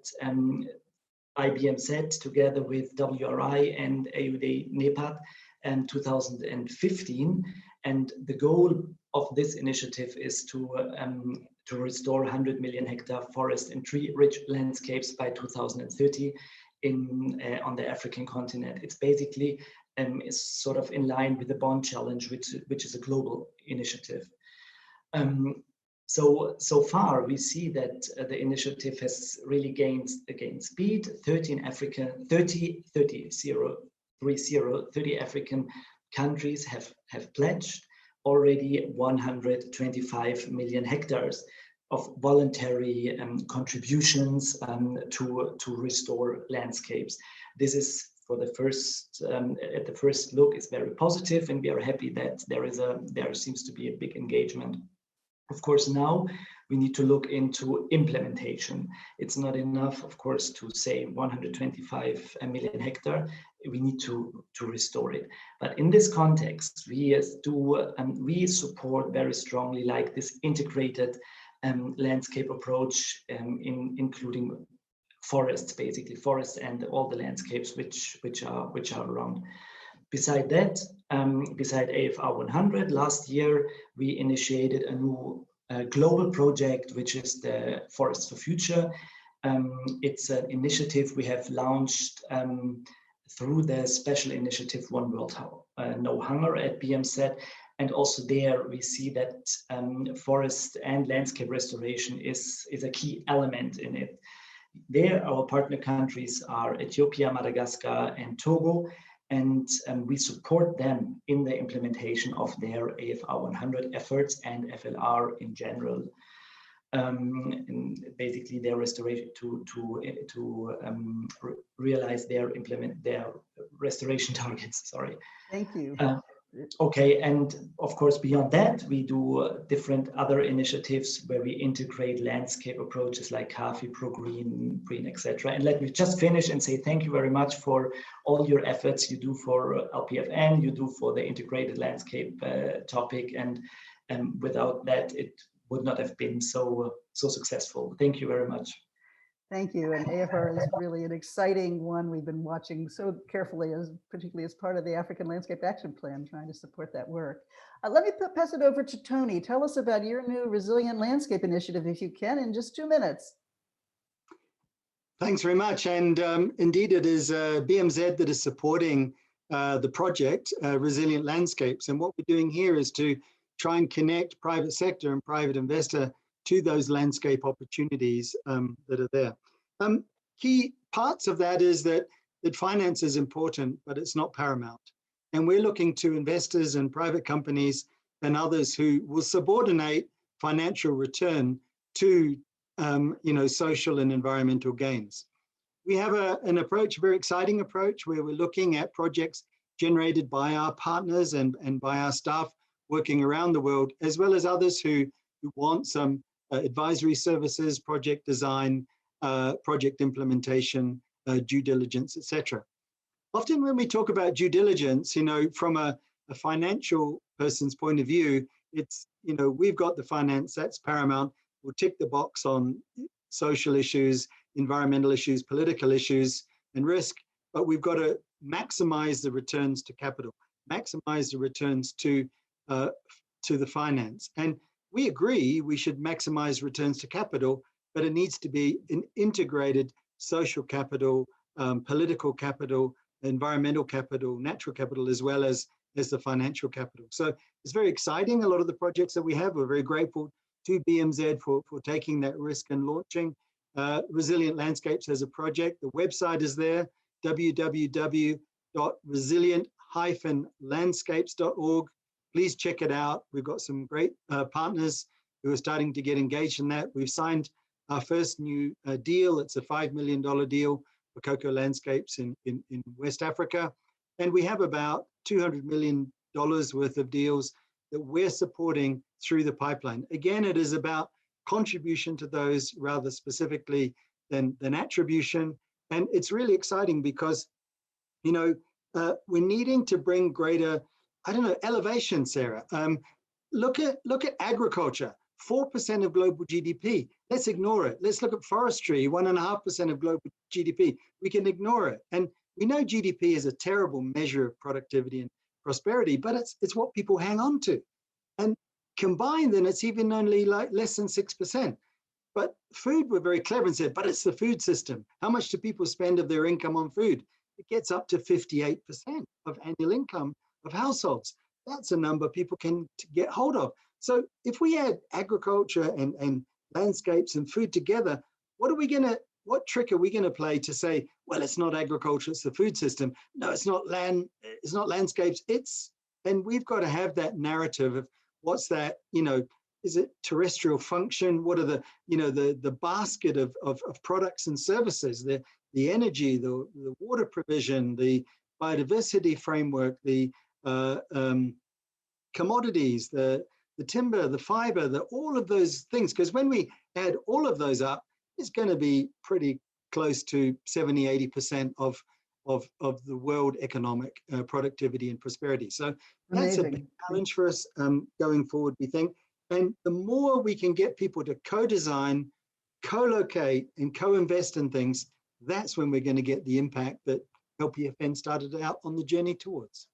by BMZ together with WRI and AUD NEPAD in 2015. And the goal of this initiative is to restore 100 million hectare forest and tree-rich landscapes by 2030 on the African continent. It's basically is sort of in line with the Bond Challenge, which is a global initiative. So far, we see that the initiative has really gained speed. 30 African countries have pledged already 125 million hectares of voluntary contributions to restore landscapes. This is for the first at the first look is very positive, and we are happy that there seems to be a big engagement. Of course, now we need to look into implementation. It's not enough, of course, to say 125 million hectare. We need to restore it. But in this context, we support very strongly like this integrated landscape approach, including forests, basically forests and all the landscapes which are around. Beside that, beside AFR 100, last year we initiated a new global project, which is the Forests for Future. It's an initiative we have launched through the special initiative One World No Hunger at BMZ. And also there we see that forest and landscape restoration is a key element in it. There our partner countries are Ethiopia, Madagascar, and Togo. And we support them in the implementation of their AFR 100 efforts and FLR in general. And basically their restoration to realize their restoration targets. Sorry. Thank you. Okay, and of course beyond that we do different other initiatives where we integrate landscape approaches like CAFI, ProGreen, etc. And let me just finish and say thank you very much for all your efforts you do for LPFN, you do for the integrated landscape topic, and without that it would not have been so successful. Thank you very much. Thank you. And AFR is really an exciting one. We've been watching so carefully, particularly as part of the African Landscape Action Plan, trying to support that work. Let me pass it over to Tony. Tell us about your new Resilient Landscape Initiative, if you can, in just 2 minutes. Thanks very much. And indeed, it is BMZ that is supporting the project, Resilient Landscapes. And what we're doing here is to try and connect private sector and private investor to those landscape opportunities that are there. Key parts of that is that finance is important, but it's not paramount. And we're looking to investors and private companies and others who will subordinate financial return to social and environmental gains. We have an approach, a very exciting approach, where we're looking at projects generated by our partners and by our staff working around the world, as well as others who want some advisory services, project design, project implementation, due diligence, etc. Often when we talk about due diligence, from a financial person's point of view, it's, we've got the finance, that's paramount. We'll tick the box on social issues, environmental issues, political issues, and risk, but we've got to maximize the returns to capital, maximize the returns to the finance. And we agree we should maximize returns to capital, but it needs to be an integrated social capital, political capital, environmental capital, natural capital, as well as the financial capital. So it's very exciting. A lot of the projects that we have, we're very grateful to BMZ for taking that risk and launching. Resilient Landscapes as a project. The website is there, www.resilient-landscapes.org. Please check it out. We've got some great partners who are starting to get engaged in that. We've signed our first new deal. It's a $5 million deal for Cocoa Landscapes in West Africa. And we have about $200 million worth of deals that we're supporting through the pipeline. Again, it is about contribution to those rather specifically than attribution. And it's really exciting because, you know, we're needing to bring greater, I don't know, elevation, Sarah. Look at agriculture, 4% of global GDP. Let's ignore it. Let's look at forestry, 1.5% of global GDP. We can ignore it. And we know GDP is a terrible measure of productivity and prosperity, but it's what people hang on to. And combined, then it's even only like less than 6%. But food, we're very clever and said, but it's the food system. How much do people spend of their income on food? It gets up to 58% of annual income of households. That's a number people can get hold of. So if we add agriculture and landscapes and food together, what trick are we gonna play to say, well, it's not agriculture, it's the food system. No, it's not landscapes, and we've got to have that narrative of what's that, you know, is it terrestrial function? What are the, you know, the basket of products and services, the energy, the water provision, the biodiversity framework, the commodities, the timber, the fiber, all of those things. Because when we add all of those up, it's going to be pretty close to 70–80% of the world economic productivity and prosperity. So that's a big challenge for us going forward, we think. And the more we can get people to co-design, co-locate, and co-invest in things, that's when we're going to get the impact that LPFN started out on the journey towards.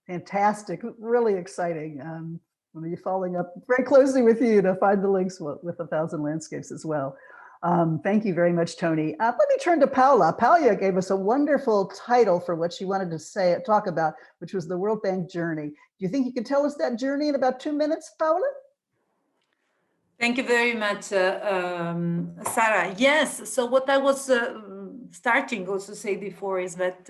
Fantastic, really exciting. I'm going to be following up very closely with you to find the links with 1,000 Landscapes as well. Thank you very much, Tony. Let me turn to Paula. Paula gave us a wonderful title for what she wanted to talk about, which was the World Bank journey. Do you think you can tell us that journey in about 2 minutes, Paula? Thank you very much, Sarah. Yes, so what I was starting also to say before is that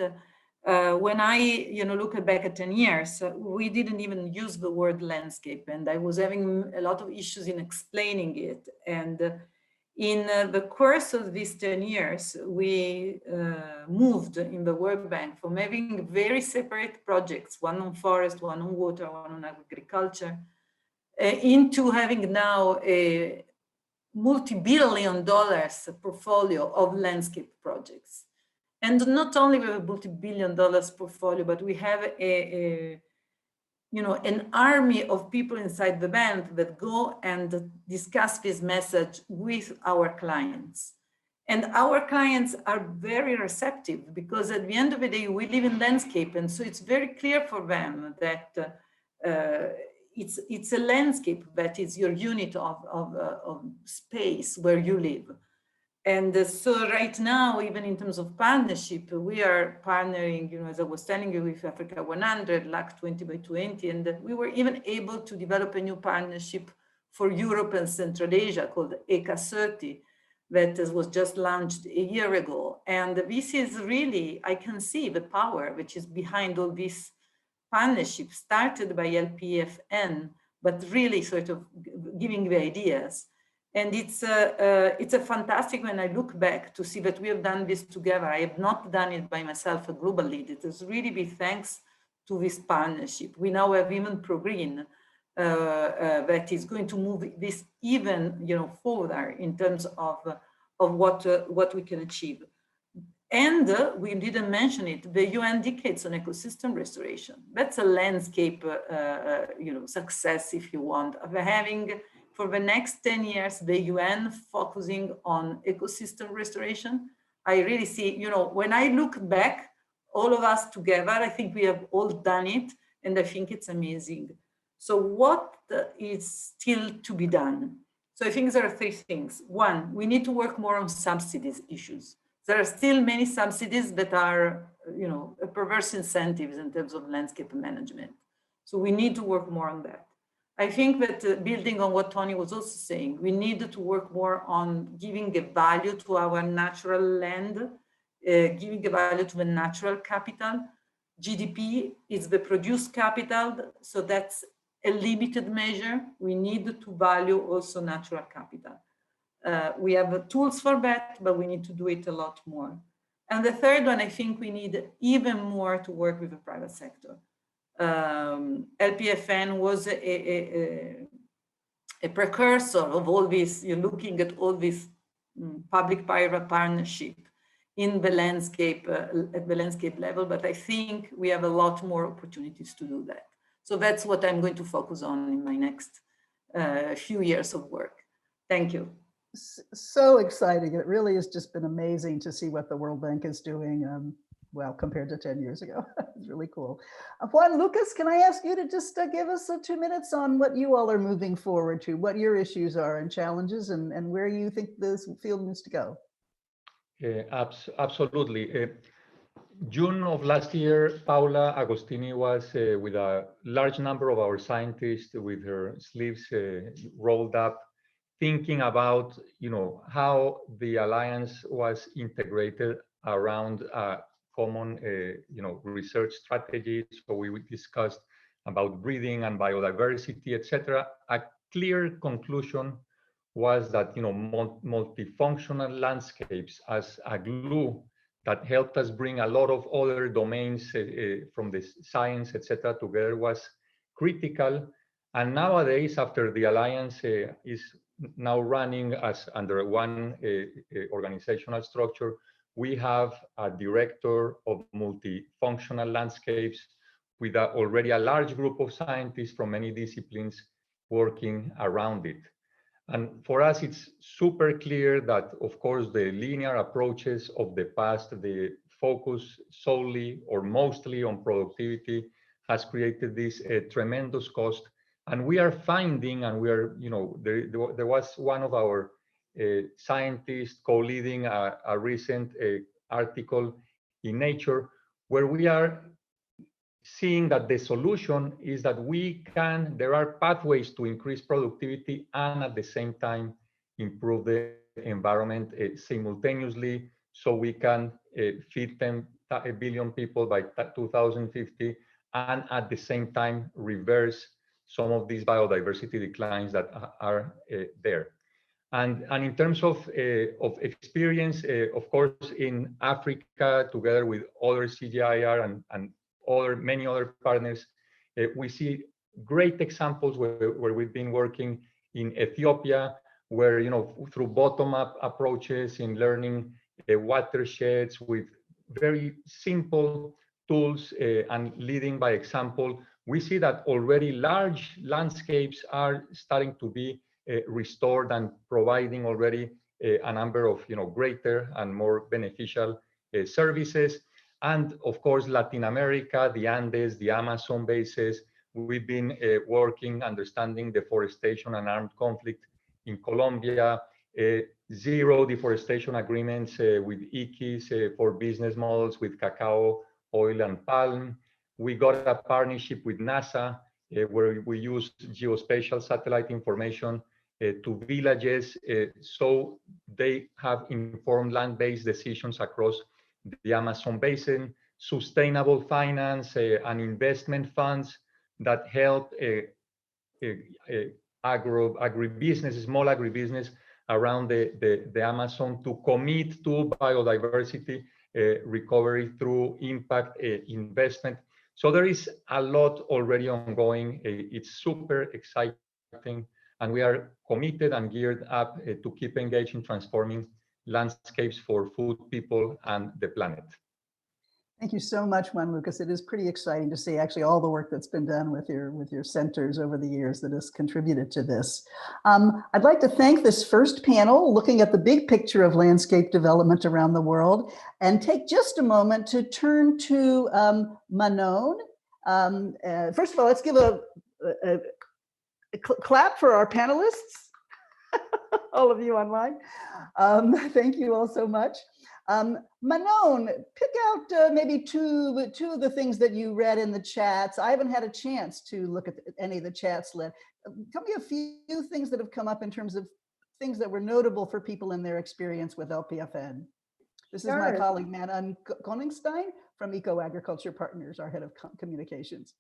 when I look back at 10 years, we didn't even use the word landscape, and I was having a lot of issues in explaining it. And in the course of these 10 years, we moved in the World Bank from having very separate projects, one on forest, one on water, one on agriculture, into having now a multi-billion dollars portfolio of landscape projects. And not only we have a multi-billion dollars portfolio, but we have an army of people inside the bank that go and discuss this message with our clients. And our clients are very receptive because at the end of the day, we live in landscape. And so it's very clear for them that it's a landscape that is your unit of space where you live. And so right now, even in terms of partnership, we are partnering, as I was telling you, with Africa 100, LAC 20 by 20, and we were even able to develop a new partnership for Europe and Central Asia called ECA 30 that was just launched a year ago. And this is really, I can see the power which is behind all this partnership started by LPFN, but really sort of giving the ideas. And it's a fantastic when I look back to see that we have done this together. I have not done it by myself, a global lead. It has really been thanks to this partnership. We now have even ProGreen that is going to move this even further in terms of what we can achieve. And we didn't mention it, the UN Decades on Ecosystem Restoration. That's a landscape success, if you want, of having for the next 10 years, the UN focusing on ecosystem restoration. I really see, when I look back, all of us together, I think we have all done it, and I think it's amazing. So what is still to be done? So I think there are three things. One, we need to work more on subsidies issues. There are still many subsidies that are, perverse incentives in terms of landscape management. So we need to work more on that. I think that building on what Tony was also saying, we need to work more on giving a value to our natural land, giving a value to the natural capital. GDP is the produced capital, so that's a limited measure. We need to value also natural capital. We have tools for that, but we need to do it a lot more. And the third one, I think we need even more to work with the private sector. LPFN was a precursor of all this. You're looking at all this public-private partnership in the landscape, at the landscape level, but I think we have a lot more opportunities to do that. So that's what I'm going to focus on in my next few years of work. Thank you. So exciting. It really has just been amazing to see what the World Bank is doing, well, compared to 10 years ago. It's really cool. Juan Lucas, can I ask you to just give us 2 minutes on what you all are moving forward to, what your issues are and challenges, and where you think this field needs to go? Absolutely. June of last year, Paula Agostini was with a large number of our scientists with her sleeves rolled up, thinking about, how the alliance was integrated around common, research strategies. So we discussed about breeding and biodiversity, etc. A clear conclusion was that, multifunctional landscapes as a glue that helped us bring a lot of other domains from the science, etc., together was critical. And nowadays, after the alliance is now running as under one organizational structure, we have a director of multifunctional landscapes with already a large group of scientists from many disciplines working around it. And for us, it's super clear that, of course, the linear approaches of the past, the focus solely or mostly on productivity, has created this tremendous cost. And we are finding, and we are, there was one of our scientists co-leading a recent article in Nature, where we are seeing that the solution is that there are pathways to increase productivity and at the same time improve the environment simultaneously, so we can feed 1 billion people by 2050, and at the same time reverse some of these biodiversity declines that are there. And in terms of experience, of course, in Africa, together with other CGIAR and many other partners, we see great examples where we've been working in Ethiopia, where, through bottom-up approaches in learning watersheds with very simple tools and leading by example, we see that already large landscapes are starting to be restored and providing already a number of, greater and more beneficial services. And of course, Latin America, the Andes, the Amazon bases, we've been working, understanding deforestation and armed conflict in Colombia, zero deforestation agreements with IKIs for business models with cacao, oil, and palm. We got a partnership with NASA where we use geospatial satellite information to villages so they have informed land-based decisions across the Amazon basin, sustainable finance and investment funds that help agribusiness, small agribusiness around the Amazon to commit to biodiversity recovery through impact investment. So there is a lot already ongoing. It's super exciting, and we are committed and geared up to keep engaged in transforming landscapes for food, people, and the planet. Thank you so much, Juan Lucas. It is pretty exciting to see actually all the work that's been done with your centers over the years that has contributed to this. I'd like to thank this first panel looking at the big picture of landscape development around the world, and take just a moment to turn to Manon. First of all, let's give a clap for our panelists. all of you online. Thank you all so much. Manon, pick out maybe two of the things that you read in the chats. I haven't had a chance to look at any of the chats. Tell me a few things that have come up in terms of things that were notable for people in their experience with LPFN. This is my colleague, Manon Koningstein from EcoAgriculture Partners, our head of communications.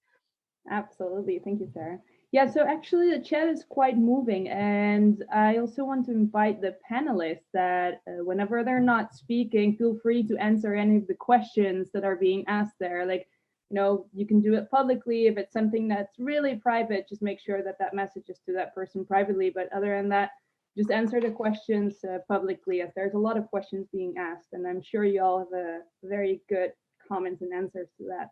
Absolutely. Thank you, Sarah. Yeah, so actually the chat is quite moving, and I also want to invite the panelists that whenever they're not speaking, feel free to answer any of the questions that are being asked there. Like, you know, you can do it publicly. If it's something that's really private, just make sure that that message is to that person privately. But other than that, just answer the questions publicly, as there's a lot of questions being asked, and I'm sure you all have a very good comments and answers to that.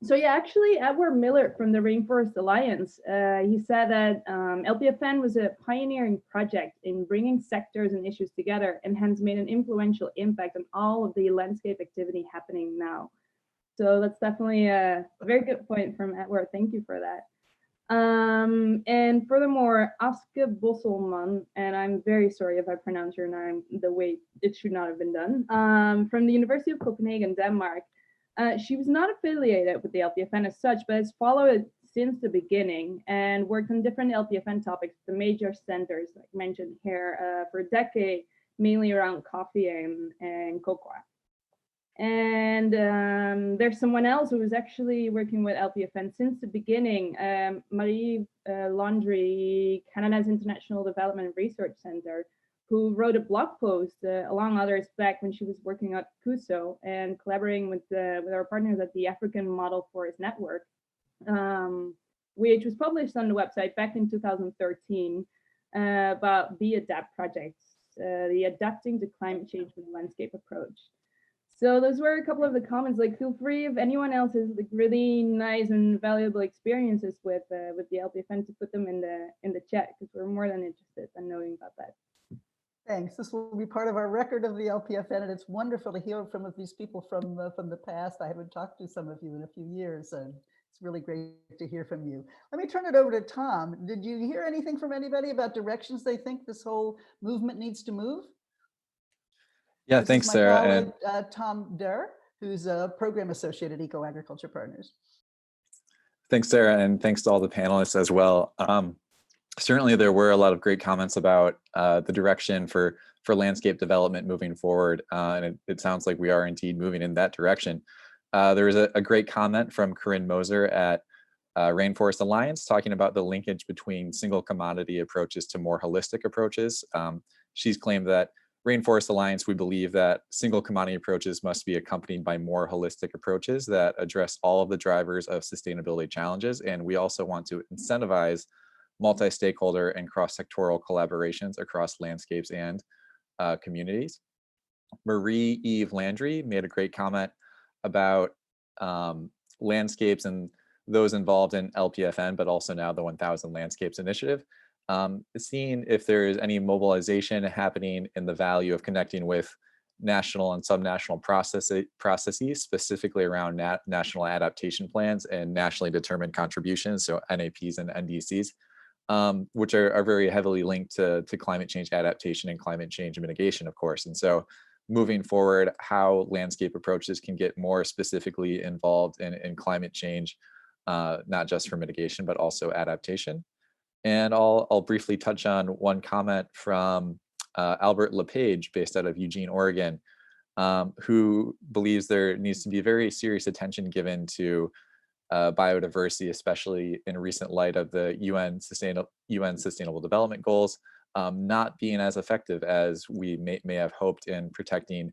So yeah, actually, Edward Miller from the Rainforest Alliance, he said that LPFN was a pioneering project in bringing sectors and issues together, and hence made an influential impact on all of the landscape activity happening now. So that's definitely a very good point from Edward. Thank you for that. And furthermore, Aske Bosselman, and I'm very sorry if I pronounce your name the way it should not have been done, from the University of Copenhagen, Denmark. She was not affiliated with the LPFN as such, but has followed it since the beginning and worked on different LPFN topics, the major centers, like mentioned here, for a decade, mainly around coffee and cocoa. And there's someone else who was actually working with LPFN since the beginning, Marie Laundrie, Canada's International Development Research Center, who wrote a blog post, along others, back when she was working at CUSO and collaborating with our partners at the African Model Forest Network, which was published on the website back in 2013 about the ADAPT projects, the Adapting to Climate Change with Landscape approach. So those were a couple of the comments. Like, feel free if anyone else has like really nice and valuable experiences with the LPFN to put them in the chat, because we're more than interested in knowing about that. Thanks. This will be part of our record of the LPFN, and it's wonderful to hear from these people from the past. I haven't talked to some of you in a few years, and it's really great to hear from you. Let me turn it over to Tom. Did you hear anything from anybody about directions they think this whole movement needs to move? Yeah, thanks, Sarah. And Tom Derr, who's a program associate at EcoAgriculture Partners. Thanks, Sarah, and thanks to all the panelists as well. Certainly, there were a lot of great comments about the direction for landscape development moving forward, and it sounds like we are indeed moving in that direction. There was a great comment from Corinne Moser at Rainforest Alliance talking about the linkage between single commodity approaches to more holistic approaches. She's claimed that Rainforest Alliance, we believe that single commodity approaches must be accompanied by more holistic approaches that address all of the drivers of sustainability challenges, and we also want to incentivize multi-stakeholder and cross-sectoral collaborations across landscapes and communities. Marie-Eve Landry made a great comment about landscapes and those involved in LPFN, but also now the 1000 Landscapes Initiative. Seeing if there is any mobilization happening in the value of connecting with national and subnational processes, specifically around national adaptation plans and nationally determined contributions, so NAPs and NDCs. Which are very heavily linked to climate change adaptation and climate change mitigation, of course. And so moving forward, how landscape approaches can get more specifically involved in climate change, not just for mitigation, but also adaptation. And I'll briefly touch on one comment from Albert LePage, based out of Eugene, Oregon, who believes there needs to be very serious attention given to biodiversity, especially in recent light of the UN Sustainable Development Goals not being as effective as we may have hoped in protecting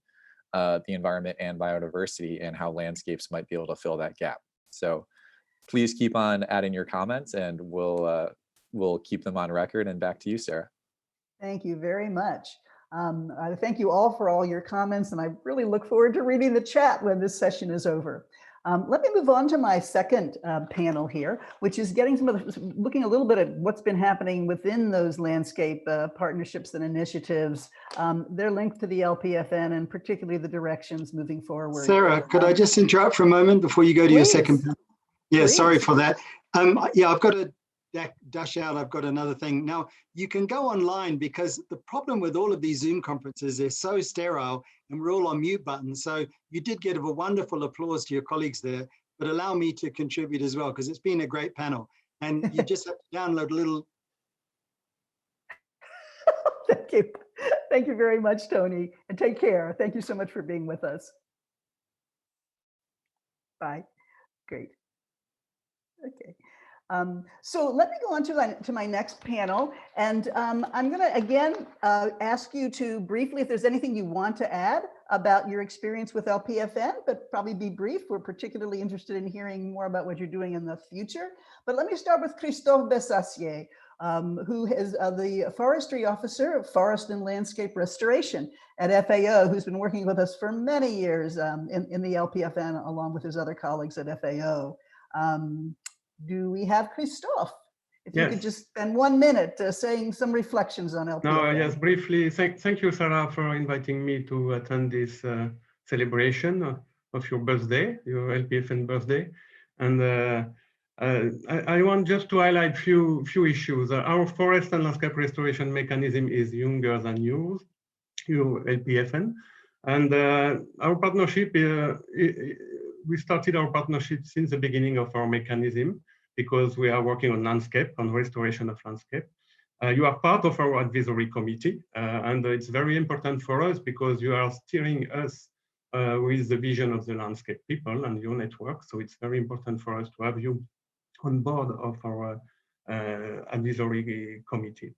the environment and biodiversity, and how landscapes might be able to fill that gap. So please keep on adding your comments, and we'll keep them on record. And back to you, Sarah. Thank you very much. I thank you all for all your comments, and I really look forward to reading the chat when this session is over. Let me move on to my second panel here, which is looking a little bit at what's been happening within those landscape partnerships and initiatives. They're linked to the LPFN, and particularly the directions moving forward. Sarah, could I just interrupt for a moment before you go to your second? Yeah, Please. sorry for that. Yeah, I've got a dash out. I've got another thing. Now, you can go online because the problem with all of these Zoom conferences, they're so sterile and we're all on mute buttons. So you did give a wonderful applause to your colleagues there, but allow me to contribute as well, because it's been a great panel. And you just have to download a little. Thank you. Thank you very much, Tony, and take care. Thank you so much for being with us. Bye. Great. Okay. So let me go on to my next panel, and I'm going to again ask you to briefly, if there's anything you want to add about your experience with LPFN, but probably be brief. We're particularly interested in hearing more about what you're doing in the future. But let me start with Christophe Bessassier, who is the Forestry Officer of Forest and Landscape Restoration at FAO, who's been working with us for many years in the LPFN, along with his other colleagues at FAO. Do we have Christophe? If you could just spend 1 minute saying some reflections on LPFN. No, yes, briefly. Thank you, Sarah, for inviting me to attend this celebration of your birthday, your LPFN birthday. And I want just to highlight few issues. Our forest and landscape restoration mechanism is younger than yours, your LPFN. And our partnership, we started our partnership since the beginning of our mechanism, because we are working on landscape, on restoration of landscape. You are part of our advisory committee, and it's very important for us because you are steering us with the vision of the landscape people and your network. So it's very important for us to have you on board of our advisory committee.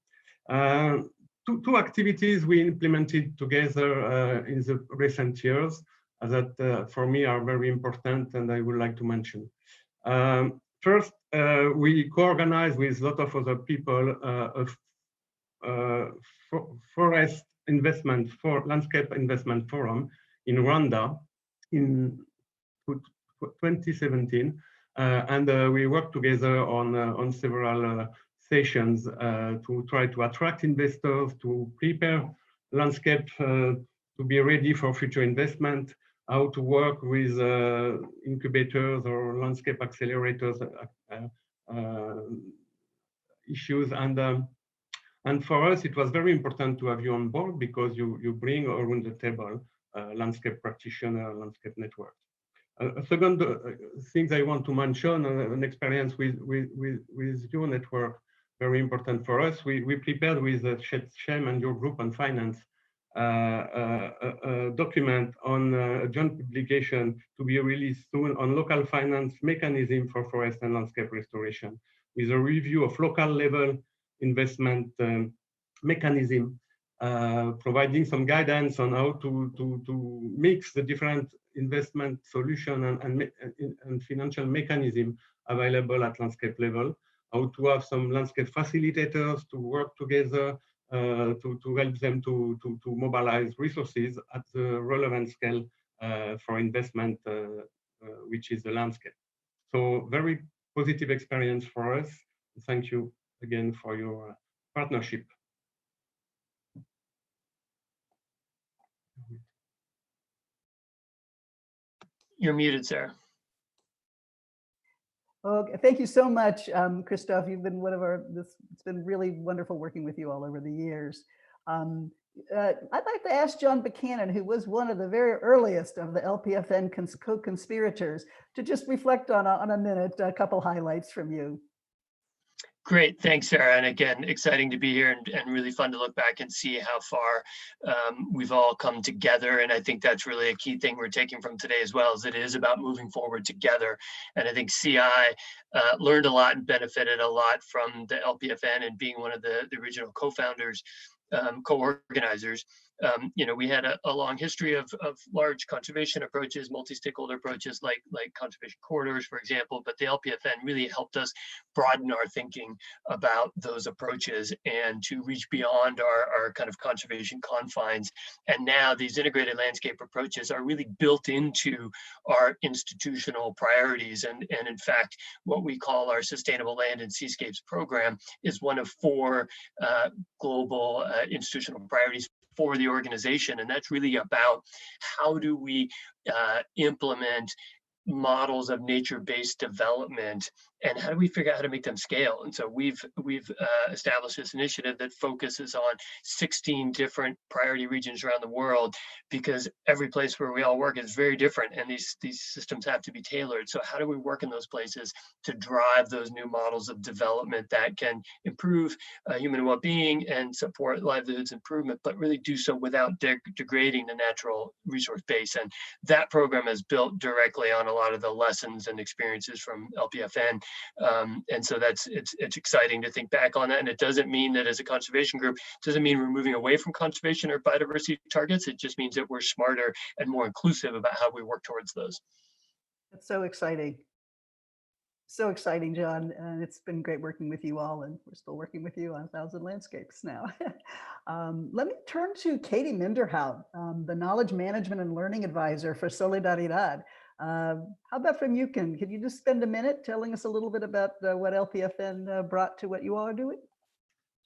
Two activities we implemented together in the recent years that for me are very important and I would like to mention. First, we co-organize with a lot of other people forest investment for landscape investment forum in Rwanda in 2017, and we worked together on several sessions to try to attract investors, to prepare landscape to be ready for future investment, how to work with incubators or landscape accelerators issues. And for us, it was very important to have you on board because you bring around the table landscape practitioner, landscape network. A second thing I want to mention, an experience with your network, very important for us. We prepared with Shem and your group on finance a document on a joint publication to be released soon on local finance mechanism for forest and landscape restoration, with a review of local level investment mechanism, providing some guidance on how to mix the different investment solution and financial mechanism available at landscape level, how to have some landscape facilitators to work together to help them to mobilize resources at the relevant scale for investment, which is the landscape. So very positive experience for us. Thank you again for your partnership. You're muted, Sarah. Okay, thank you so much, Christophe. You've been one of our, it's been really wonderful working with you all over the years. I'd like to ask John Buchanan, who was one of the very earliest of the LPFN co-conspirators, to just reflect on a minute, a couple highlights from you. Great, thanks, Sarah. And again, exciting to be here and really fun to look back and see how far we've all come together. And I think that's really a key thing we're taking from today as well, is it is about moving forward together. And I think CI learned a lot and benefited a lot from the LPFN and being one of the original co-founders, co-organizers. You know, we had a long history of large conservation approaches, multi-stakeholder approaches like conservation corridors, for example, but the LPFN really helped us broaden our thinking about those approaches and to reach beyond our kind of conservation confines. And now these integrated landscape approaches are really built into our institutional priorities. And in fact, what we call our Sustainable Land and Seascapes program is one of 4 global institutional priorities for the organization. And that's really about how do we implement models of nature-based development and how do we figure out how to make them scale? And so we've established this initiative that focuses on 16 different priority regions around the world, because every place where we all work is very different, and these systems have to be tailored. So how do we work in those places to drive those new models of development that can improve human well-being and support livelihoods improvement, but really do so without degrading the natural resource base? And that program is built directly on a lot of the lessons and experiences from LPFN. And so it's exciting to think back on that. And it doesn't mean that as a conservation group, it doesn't mean we're moving away from conservation or biodiversity targets. It just means that we're smarter and more inclusive about how we work towards those. That's so exciting. So exciting, John. And it's been great working with you all, and we're still working with you on 1,000 landscapes now. Let me turn to Katie Minderhout, the Knowledge Management and Learning Advisor for Solidaridad. How about from you, could you just spend a minute telling us a little bit about what LPFN brought to what you all are doing?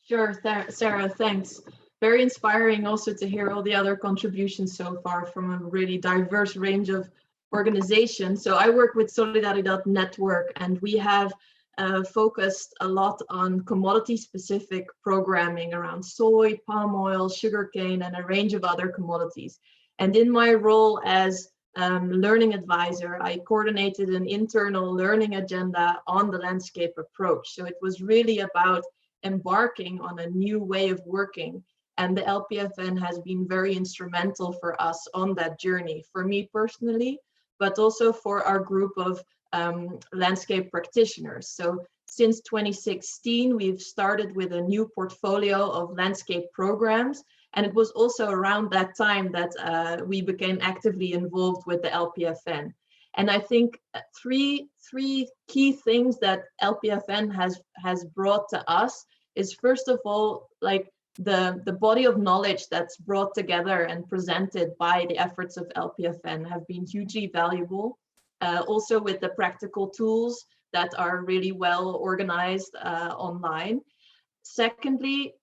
Sure, Sarah, thanks. Very inspiring also to hear all the other contributions so far from a really diverse range of organizations. So I work with Solidaridad Network, and we have focused a lot on commodity-specific programming around soy, palm oil, sugarcane, and a range of other commodities. And in my role as learning advisor, I coordinated an internal learning agenda on the landscape approach. So it was really about embarking on a new way of working. And the LPFN has been very instrumental for us on that journey, for me personally, but also for our group of landscape practitioners. So since 2016, we've started with a new portfolio of landscape programs. And it was also around that time that we became actively involved with the LPFN. And I think three key things that LPFN has brought to us is, first of all, like the body of knowledge that's brought together and presented by the efforts of LPFN have been hugely valuable. Also with the practical tools that are really well organized online. Secondly,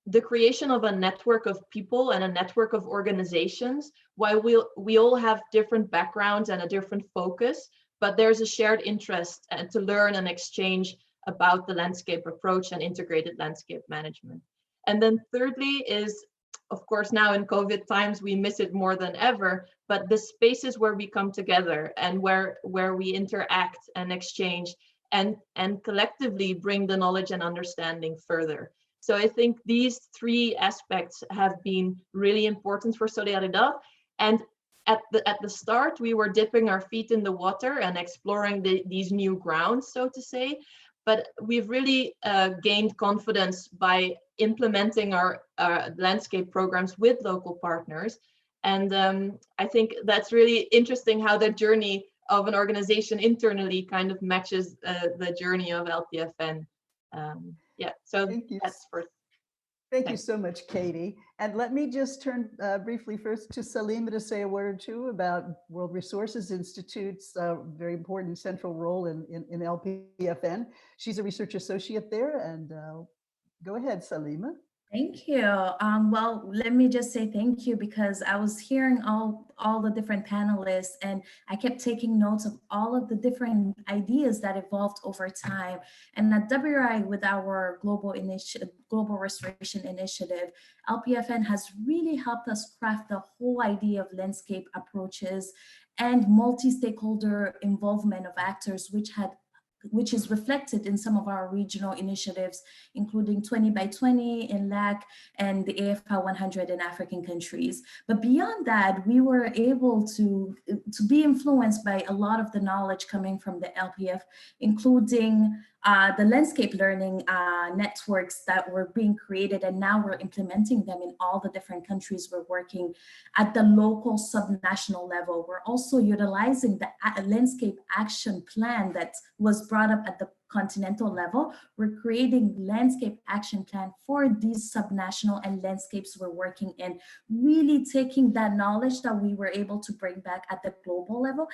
the creation of a network of people and a network of organizations. While we all have different backgrounds and a different focus, but there's a shared interest to learn and exchange about the landscape approach and integrated landscape management. And then thirdly is, of course, now in COVID times, we miss it more than ever, but the spaces where we come together and where we interact and exchange and collectively bring the knowledge and understanding further. So I think these three aspects have been really important for Solidaridad. And at the start, we were dipping our feet in the water and exploring these new grounds, so to say. But we've really gained confidence by implementing our landscape programs with local partners. And I think that's really interesting how the journey of an organization internally kind of matches the journey of LPFN. Yeah, so that's first. Thank you so much, Katie. And let me just turn briefly first to Salima to say a word or two about World Resources Institute's very important central role in LPFN. She's a research associate there, and go ahead, Salima. Thank you. Well, let me just say thank you, because I was hearing all the different panelists, and I kept taking notes of all of the different ideas that evolved over time. And at WRI, with our global restoration initiative, LPFN has really helped us craft the whole idea of landscape approaches and multi-stakeholder involvement of actors, which is reflected in some of our regional initiatives, including 20 by 20 in LAC and the AFR 100 in African countries. But beyond that, we were able to be influenced by a lot of the knowledge coming from the LPF, including the landscape learning networks that were being created, and now we're implementing them in all the different countries we're working at the local subnational level. We're also utilizing the landscape action plan that was brought up at the continental level. We're creating landscape action plan for these subnational and landscapes we're working in, really taking that knowledge that we were able to bring back at the global level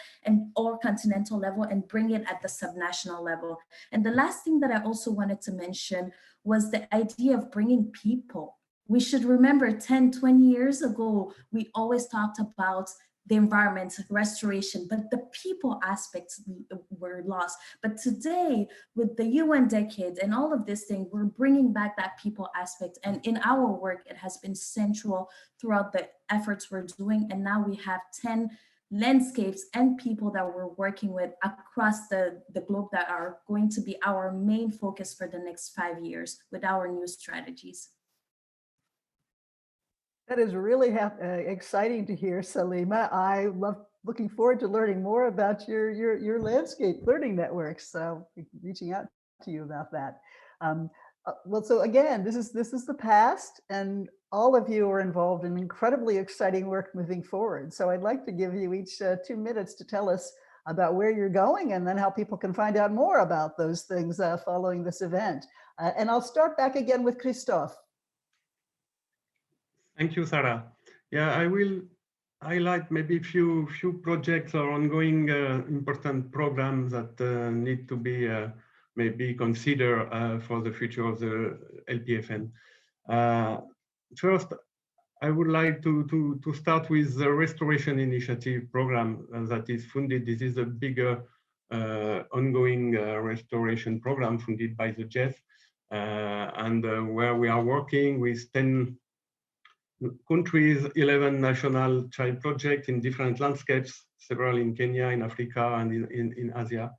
or continental level and bring it at the subnational level. And the last thing that I also wanted to mention was the idea of bringing people. We should remember 10, 20 years ago, we always talked about the environment, restoration, but the people aspects were lost. But today, with the UN decade and all of this thing, we're bringing back that people aspect. And in our work, it has been central throughout the efforts we're doing. And now we have 10 landscapes and people that we're working with across the globe that are going to be our main focus for the next 5 years with our new strategies. That is really exciting to hear, Salima. I love looking forward to learning more about your landscape learning networks. So reaching out to you about that. Well, so again, this is the past, and all of you are involved in incredibly exciting work moving forward. So I'd like to give you each 2 minutes to tell us about where you're going and then how people can find out more about those things following this event. And I'll start back again with Christophe. Thank you, Sarah. Yeah, I will highlight maybe a few projects or ongoing important programs that need to be maybe considered for the future of the LPFN. First, I would like to start with the Restoration Initiative program that is funded. This is a bigger ongoing restoration program funded by the GEF, and where we are working with 10 countries, 11 national child projects in different landscapes, several in Kenya, in Africa, and in Asia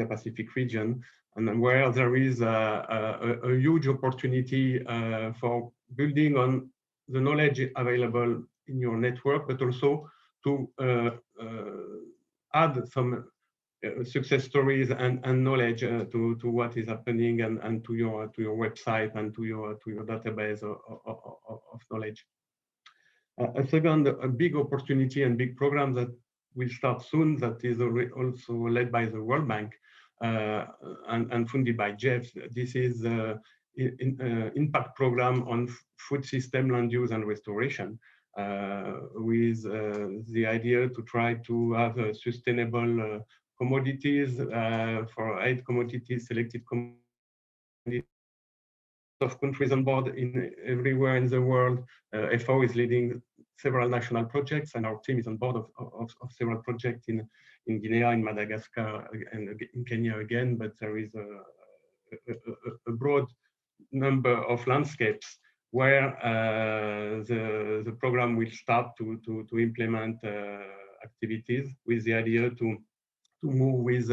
Pacific region, and where there is a huge opportunity for building on the knowledge available in your network, but also to add some success stories and knowledge to what is happening and to your website and to your database of knowledge. A second, a big opportunity and big program that will start soon, that is also led by the World Bank and funded by GEF. This is impact program on food system, land use and restoration, with the idea to try to have a sustainable commodities for 8 commodities, selected commodities of countries on board in everywhere in the world. FAO is leading several national projects, and our team is on board of several projects in Guinea, in Madagascar, and in Kenya again. But there is a broad number of landscapes where the program will start to implement activities with the idea to move with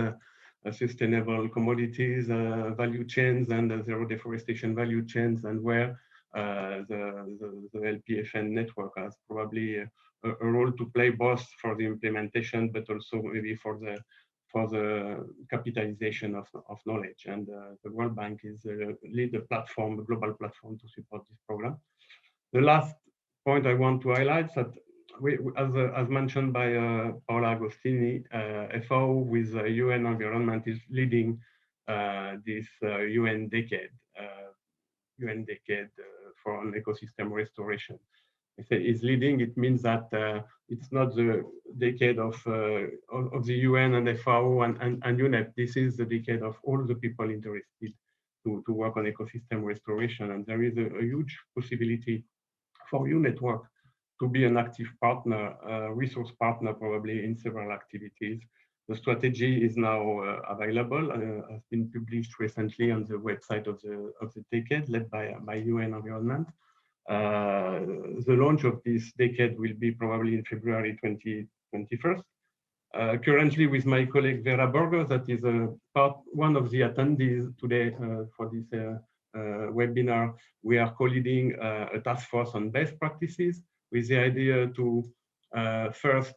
sustainable commodities, value chains, and zero deforestation value chains, and where the LPFN network has probably a role to play, both for the implementation, but also maybe for the capitalization of knowledge. And the World Bank is lead platform, a global platform to support this program. The last point I want to highlight is that as mentioned by Paola Agostini, FAO with UN Environment is leading this UN decade for an ecosystem restoration. If it is leading, it means that it's not the decade of the UN and FAO and UNEP. This is the decade of all the people interested to work on ecosystem restoration. And there is a huge possibility for your network to be an active partner, resource partner, probably in several activities. The strategy is now available, has been published recently on the website of the decade, led by UN Environment. The launch of this decade will be probably in February 2021. Currently, with my colleague Vera Burgos, that is one of the attendees today for this webinar, we are co-leading a task force on best practices, with the idea to first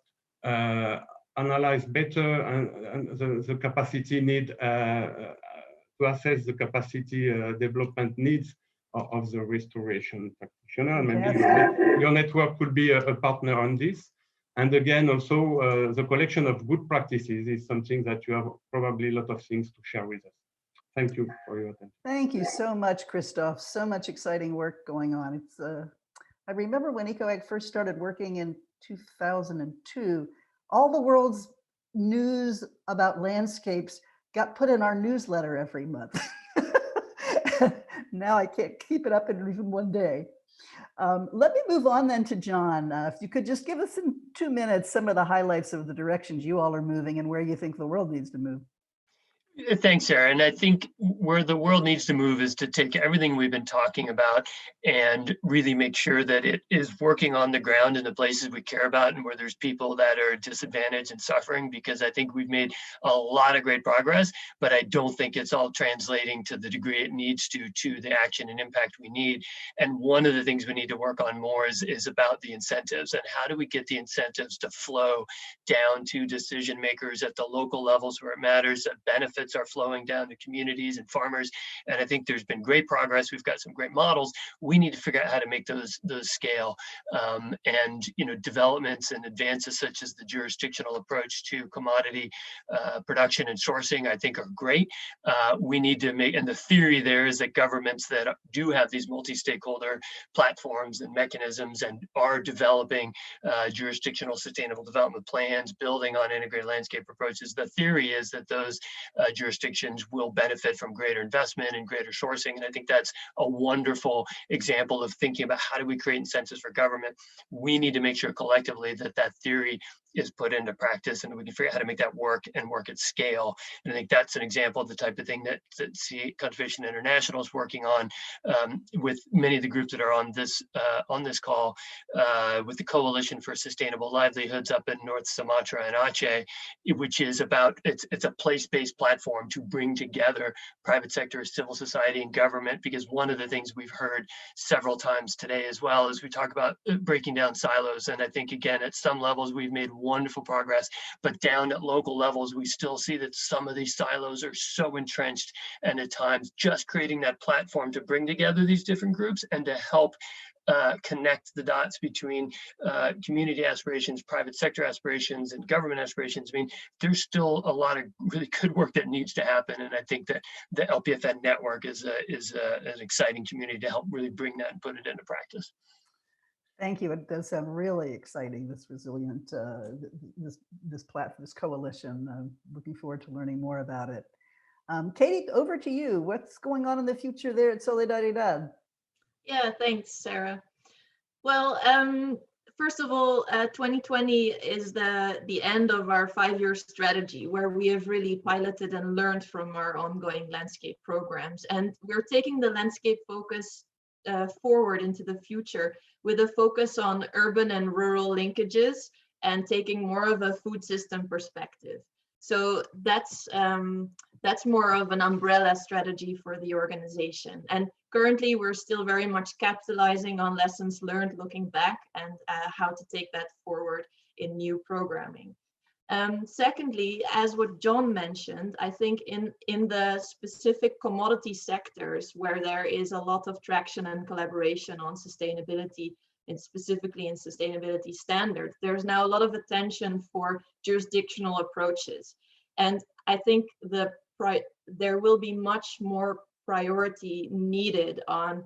analyze better and the capacity need, to assess the capacity development needs of the restoration practitioner. And maybe your network could be a partner on this. And again, also the collection of good practices is something that you have probably a lot of things to share with us. Thank you for your attention. Thank you so much, Christophe. So much exciting work going on. It's I remember when EcoAg first started working in 2002, all the world's news about landscapes got put in our newsletter every month. Now I can't keep it up in even one day. Let me move on then to John. If you could just give us in 2 minutes some of the highlights of the directions you all are moving and where you think the world needs to move. Thanks, Sarah. And I think where the world needs to move is to take everything we've been talking about and really make sure that it is working on the ground in the places we care about and where there's people that are disadvantaged and suffering, because I think we've made a lot of great progress, but I don't think it's all translating to the degree it needs to the action and impact we need. And one of the things we need to work on more is about the incentives, and how do we get the incentives to flow down to decision makers at the local levels where it matters, that benefits are flowing down to communities and farmers. And I think there's been great progress. We've got some great models. We need to figure out how to make those scale. And developments and advances such as the jurisdictional approach to commodity production and sourcing, I think, are great. We need to make, and the theory there is that governments that do have these multi-stakeholder platforms and mechanisms and are developing jurisdictional sustainable development plans, building on integrated landscape approaches, the theory is that those jurisdictions will benefit from greater investment and greater sourcing. And I think that's a wonderful example of thinking about how do we create incentives for government. We need to make sure collectively that that theory is put into practice and we can figure out how to make that work and work at scale. And I think that's an example of the type of thing that Conservation International is working on with many of the groups that are on this call, with the Coalition for Sustainable Livelihoods up in North Sumatra and Aceh, which is about, it's a place-based platform to bring together private sector, civil society, and government, because one of the things we've heard several times today as well is we talk about breaking down silos. And I think, again, at some levels, we've made wonderful progress, but down at local levels, we still see that some of these silos are so entrenched, and at times just creating that platform to bring together these different groups and to help connect the dots between community aspirations, private sector aspirations, and government aspirations. I mean, there's still a lot of really good work that needs to happen, and I think that the LPFN network is an exciting community to help really bring that and put it into practice. Thank you. It does sound really exciting, this resilient, this coalition. I'm looking forward to learning more about it. Katie, over to you. What's going on in the future there at Solidaridad? Yeah, thanks, Sarah. Well, first of all, 2020 is the end of our 5-year strategy, where we have really piloted and learned from our ongoing landscape programs. And we're taking the landscape focus forward into the future with a focus on urban and rural linkages and taking more of a food system perspective. So that's more of an umbrella strategy for the organization. And currently, we're still very much capitalizing on lessons learned looking back and how to take that forward in new programming. Secondly, as what John mentioned, I think in the specific commodity sectors where there is a lot of traction and collaboration on sustainability, and specifically in sustainability standards, there's now a lot of attention for jurisdictional approaches. And I think there will be much more priority needed on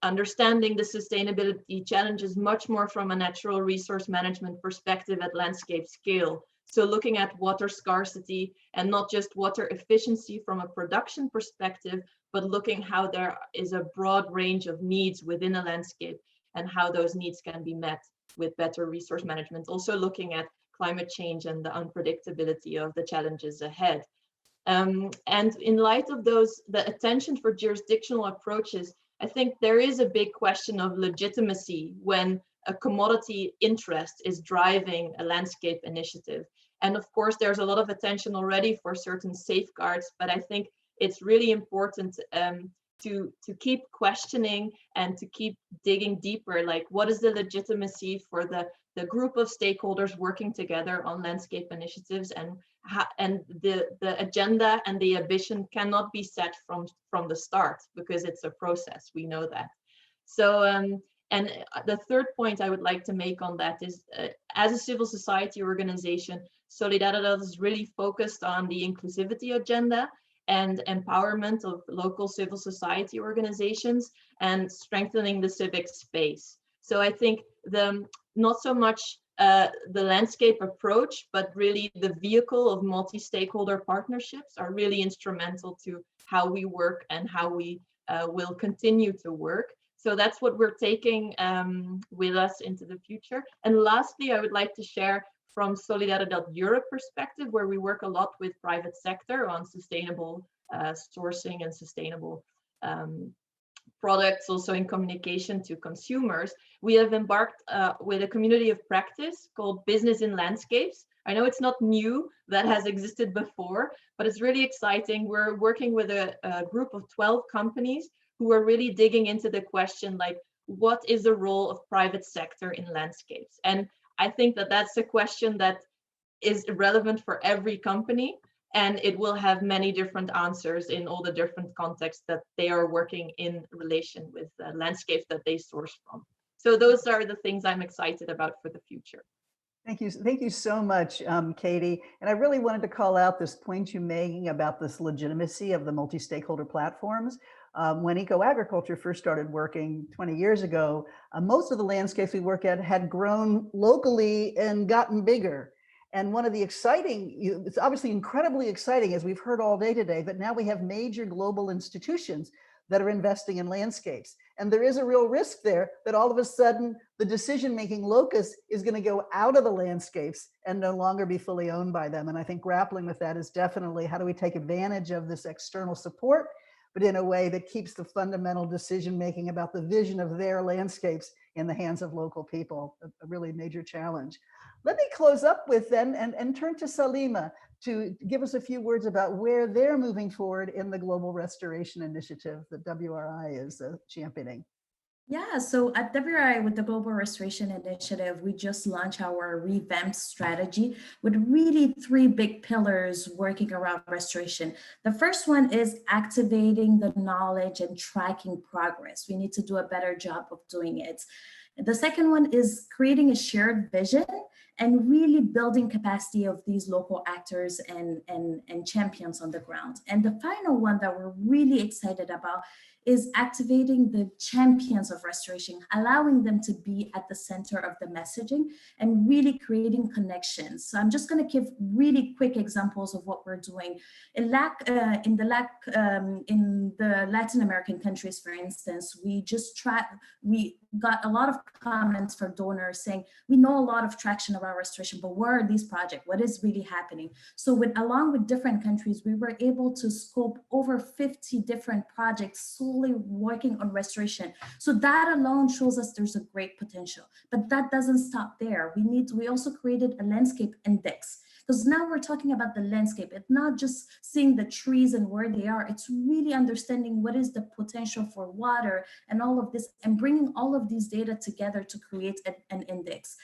understanding the sustainability challenges much more from a natural resource management perspective at landscape scale. So looking at water scarcity and not just water efficiency from a production perspective, but looking how there is a broad range of needs within a landscape and how those needs can be met with better resource management. Also looking at climate change and the unpredictability of the challenges ahead. And in light of the attention for jurisdictional approaches, I think there is a big question of legitimacy when a commodity interest is driving a landscape initiative. And of course, there's a lot of attention already for certain safeguards, but I think it's really important to keep questioning and to keep digging deeper, like what is the legitimacy for the group of stakeholders working together on landscape initiatives, and the agenda and the ambition cannot be set from the start because it's a process, we know that. So and the third point I would like to make on that is as a civil society organization, Solidaridad is really focused on the inclusivity agenda and empowerment of local civil society organizations and strengthening the civic space. So I think not so much the landscape approach, but really the vehicle of multi-stakeholder partnerships are really instrumental to how we work and how we will continue to work. So that's what we're taking with us into the future. And lastly, I would like to share from Solidaridad Europe perspective, where we work a lot with private sector on sustainable sourcing and sustainable products, also in communication to consumers. We have embarked with a community of practice called Business in Landscapes. I know it's not new, that has existed before, but it's really exciting. We're working with a group of 12 companies who are really digging into the question, like, what is the role of private sector in landscapes? And I think that that's a question that is relevant for every company, and it will have many different answers in all the different contexts that they are working in relation with the landscapes that they source from. So those are the things I'm excited about for the future. Thank you so much, Katie. And I really wanted to call out this point you're making about this legitimacy of the multi-stakeholder platforms. When EcoAgriculture first started working 20 years ago, most of the landscapes we work at had grown locally and gotten bigger. And one of the exciting, it's obviously incredibly exciting, as we've heard all day today, but now we have major global institutions that are investing in landscapes. And there is a real risk there that all of a sudden the decision-making locus is going to go out of the landscapes and no longer be fully owned by them. And I think grappling with that is definitely, how do we take advantage of this external support, but in a way that keeps the fundamental decision-making about the vision of their landscapes in the hands of local people, a really major challenge. Let me close up with then and turn to Salima to give us a few words about where they're moving forward in the Global Restoration Initiative that WRI is championing. Yeah, so at WRI with the Global Restoration Initiative, we just launched our revamped strategy with really 3 big pillars working around restoration. The first one is activating the knowledge and tracking progress. We need to do a better job of doing it. The second one is creating a shared vision and really building capacity of these local actors and champions on the ground. And the final one that we're really excited about is activating the champions of restoration, allowing them to be at the center of the messaging and really creating connections. So I'm just going to give really quick examples of what we're doing. In the Latin American countries, for instance, we got a lot of comments from donors saying, we know a lot of traction around restoration, but where are these projects? What is really happening? So along with different countries, we were able to scope over 50 different projects solely working on restoration. So that alone shows us there's a great potential, but that doesn't stop there. We also created a landscape index, because now we're talking about the landscape. It's not just seeing the trees and where they are. It's really understanding what is the potential for water and all of this, and bringing all of these data together to create an index.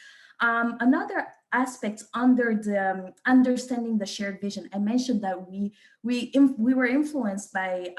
Another aspect under the understanding the shared vision, I mentioned that we were influenced by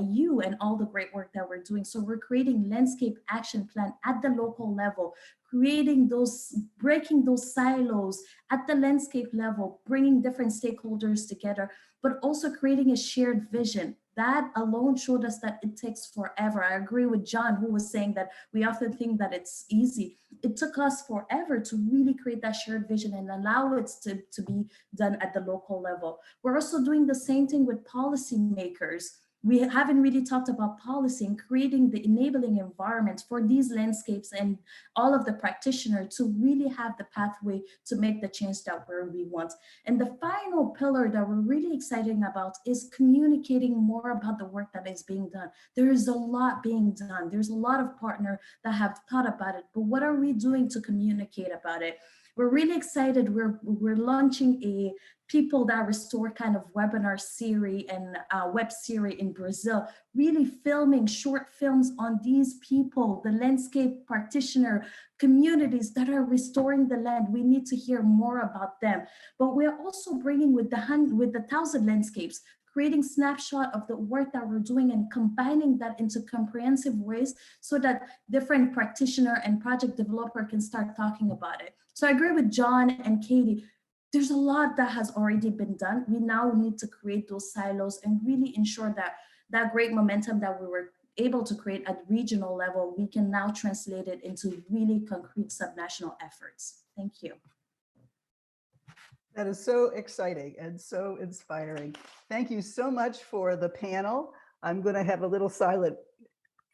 you and all the great work that we're doing. So we're creating landscape action plan at the local level, breaking those silos at the landscape level, bringing different stakeholders together, but also creating a shared vision. That alone showed us that it takes forever. I agree with John, who was saying that we often think that it's easy. It took us forever to really create that shared vision and allow it to be done at the local level. We're also doing the same thing with policymakers. We haven't really talked about policy and creating the enabling environment for these landscapes and all of the practitioners to really have the pathway to make the change that we want. And the final pillar that we're really excited about is communicating more about the work that is being done. There is a lot being done. There's a lot of partners that have thought about it, but what are we doing to communicate about it? We're really excited. We're launching a People That Restore kind of webinar series and web series in Brazil, really filming short films on these people, the landscape practitioner communities that are restoring the land. We need to hear more about them. But we're also bringing with the 1,000 landscapes, creating snapshot of the work that we're doing and combining that into comprehensive ways so that different practitioner and project developer can start talking about it. So I agree with John and Katie. There's a lot that has already been done. We now need to create those silos and really ensure that that great momentum that we were able to create at regional level, we can now translate it into really concrete subnational efforts. Thank you. That is so exciting and so inspiring. Thank you so much for the panel. I'm going to have a little silent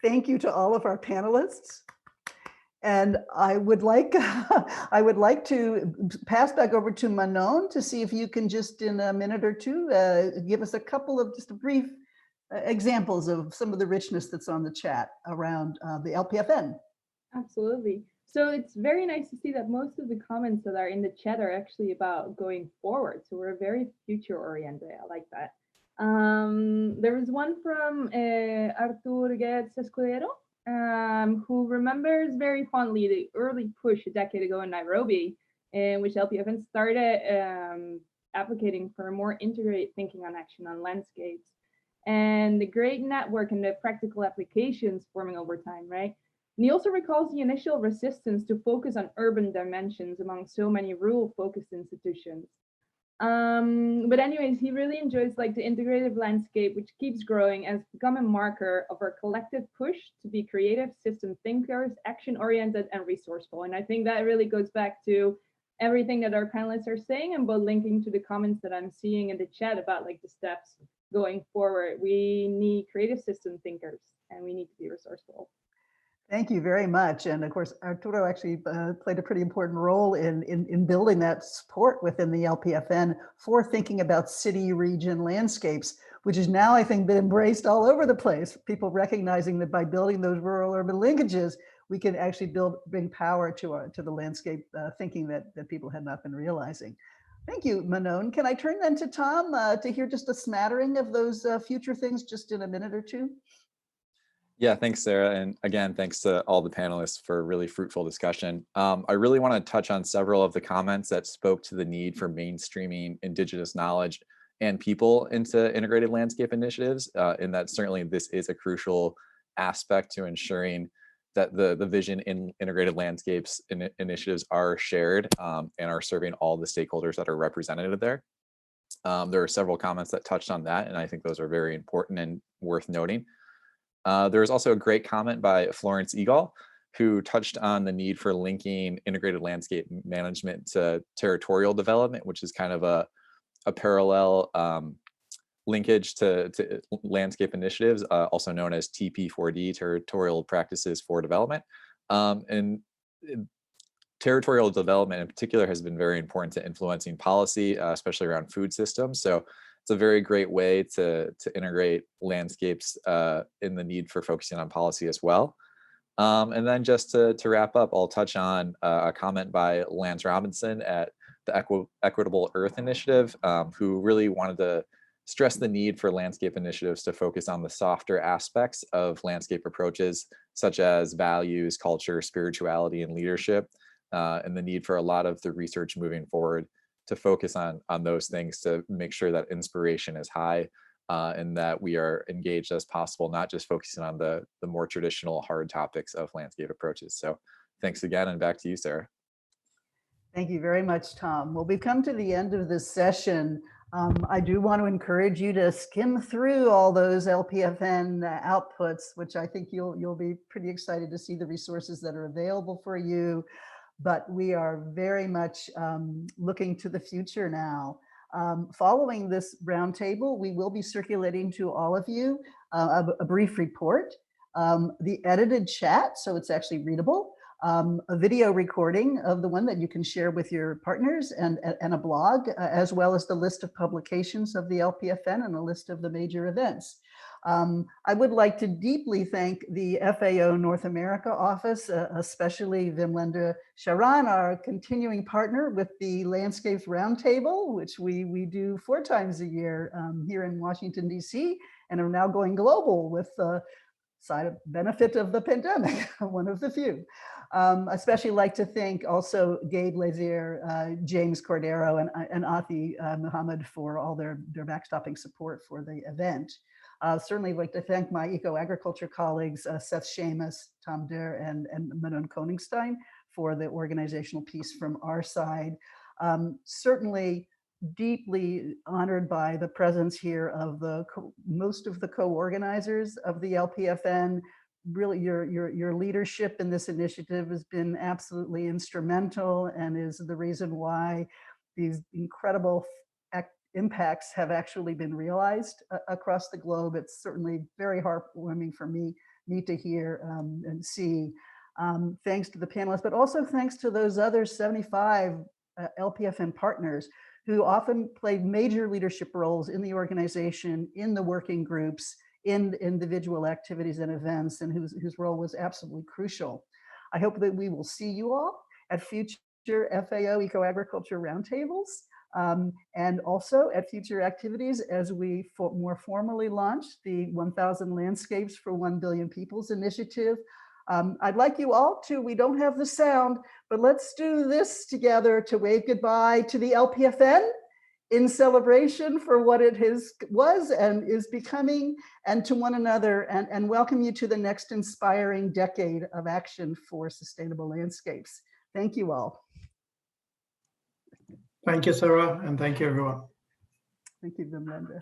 thank you to all of our panelists. And I would like I would like to pass back over to Manon to see if you can just in a minute or two give us a couple of just brief examples of some of the richness that's on the chat around the LPFN. Absolutely. So it's very nice to see that most of the comments that are in the chat are actually about going forward. So we're very future oriented. I like that. There was one from Artur Guedes Escudero, who remembers very fondly the early push a decade ago in Nairobi, in which LPFN started advocating for a more integrated thinking on action on landscapes, and the great network and the practical applications forming over time, right? And he also recalls the initial resistance to focus on urban dimensions among so many rural-focused institutions. But anyways, he really enjoys like the integrative landscape, which keeps growing and has become a marker of our collective push to be creative system thinkers, action-oriented and resourceful. And I think that really goes back to everything that our panelists are saying, and but linking to the comments that I'm seeing in the chat about like the steps going forward. We need creative system thinkers and we need to be resourceful. Thank you very much. And of course, Arturo actually played a pretty important role in building that support within the LPFN for thinking about city region landscapes, which is now, I think, been embraced all over the place. People recognizing that by building those rural urban linkages, we can actually bring power to the landscape thinking that people had not been realizing. Thank you, Manon. Can I turn then to Tom to hear just a smattering of those future things just in a minute or two? Yeah, thanks, Sarah. And again, thanks to all the panelists for a really fruitful discussion. I really want to touch on several of the comments that spoke to the need for mainstreaming Indigenous knowledge and people into integrated landscape initiatives, in that certainly this is a crucial aspect to ensuring that the vision in integrated landscapes initiatives are shared and are serving all the stakeholders that are represented there. There are several comments that touched on that, and I think those are very important and worth noting. There was also a great comment by Florence Eagle, who touched on the need for linking integrated landscape management to territorial development, which is kind of a parallel linkage to landscape initiatives, also known as TP4D, Territorial Practices for Development. And territorial development in particular has been very important to influencing policy, especially around food systems. So it's a very great way to integrate landscapes in the need for focusing on policy as well. And then just to wrap up, I'll touch on a comment by Lance Robinson at the Equitable Earth Initiative, who really wanted to stress the need for landscape initiatives to focus on the softer aspects of landscape approaches, such as values, culture, spirituality, and leadership, and the need for a lot of the research moving forward to focus on those things to make sure that inspiration is high and that we are engaged as possible, not just focusing on the more traditional hard topics of landscape approaches. So thanks again, and back to you, Sarah. Thank you very much, Tom. Well, we've come to the end of this session. I do want to encourage you to skim through all those LPFN outputs, which I think you'll be pretty excited to see the resources that are available for you. But we are very much looking to the future now. Following this roundtable, we will be circulating to all of you a brief report, the edited chat, so it's actually readable, a video recording of the one that you can share with your partners, and a blog, as well as the list of publications of the LPFN and a list of the major events. I would like to deeply thank the FAO North America office, especially Wimlenda Sharan, our continuing partner with the Landscape Roundtable, which we do 4 times a year here in Washington, DC, and are now going global with the side benefit of the pandemic, one of the few. Especially like to thank also Gabe Lazier, James Cordero, and Athi Muhammad for all their backstopping support for the event. Certainly like to thank my EcoAgriculture colleagues, Seth Seamus, Tom Derr, and Manon Koningstein for the organizational piece from our side. Certainly deeply honored by the presence here of most of the co-organizers of the LPFN. Really, your leadership in this initiative has been absolutely instrumental and is the reason why these incredible impacts have actually been realized across the globe. It's certainly very heartwarming for me neat to hear and see. Thanks to the panelists, but also thanks to those other 75 LPFN partners who often played major leadership roles in the organization, in the working groups, in individual activities and events, and whose role was absolutely crucial. I hope that we will see you all at future FAO EcoAgriculture roundtables, and also at future activities as we more formally launch the 1,000 Landscapes for 1 Billion Peoples initiative. I'd like you all to, we don't have the sound, but let's do this together to wave goodbye to the LPFN in celebration for what it was and is becoming, and to one another, and welcome you to the next inspiring decade of action for sustainable landscapes. Thank you all. Thank you, Sarah, and thank you, everyone. Thank you, Linda.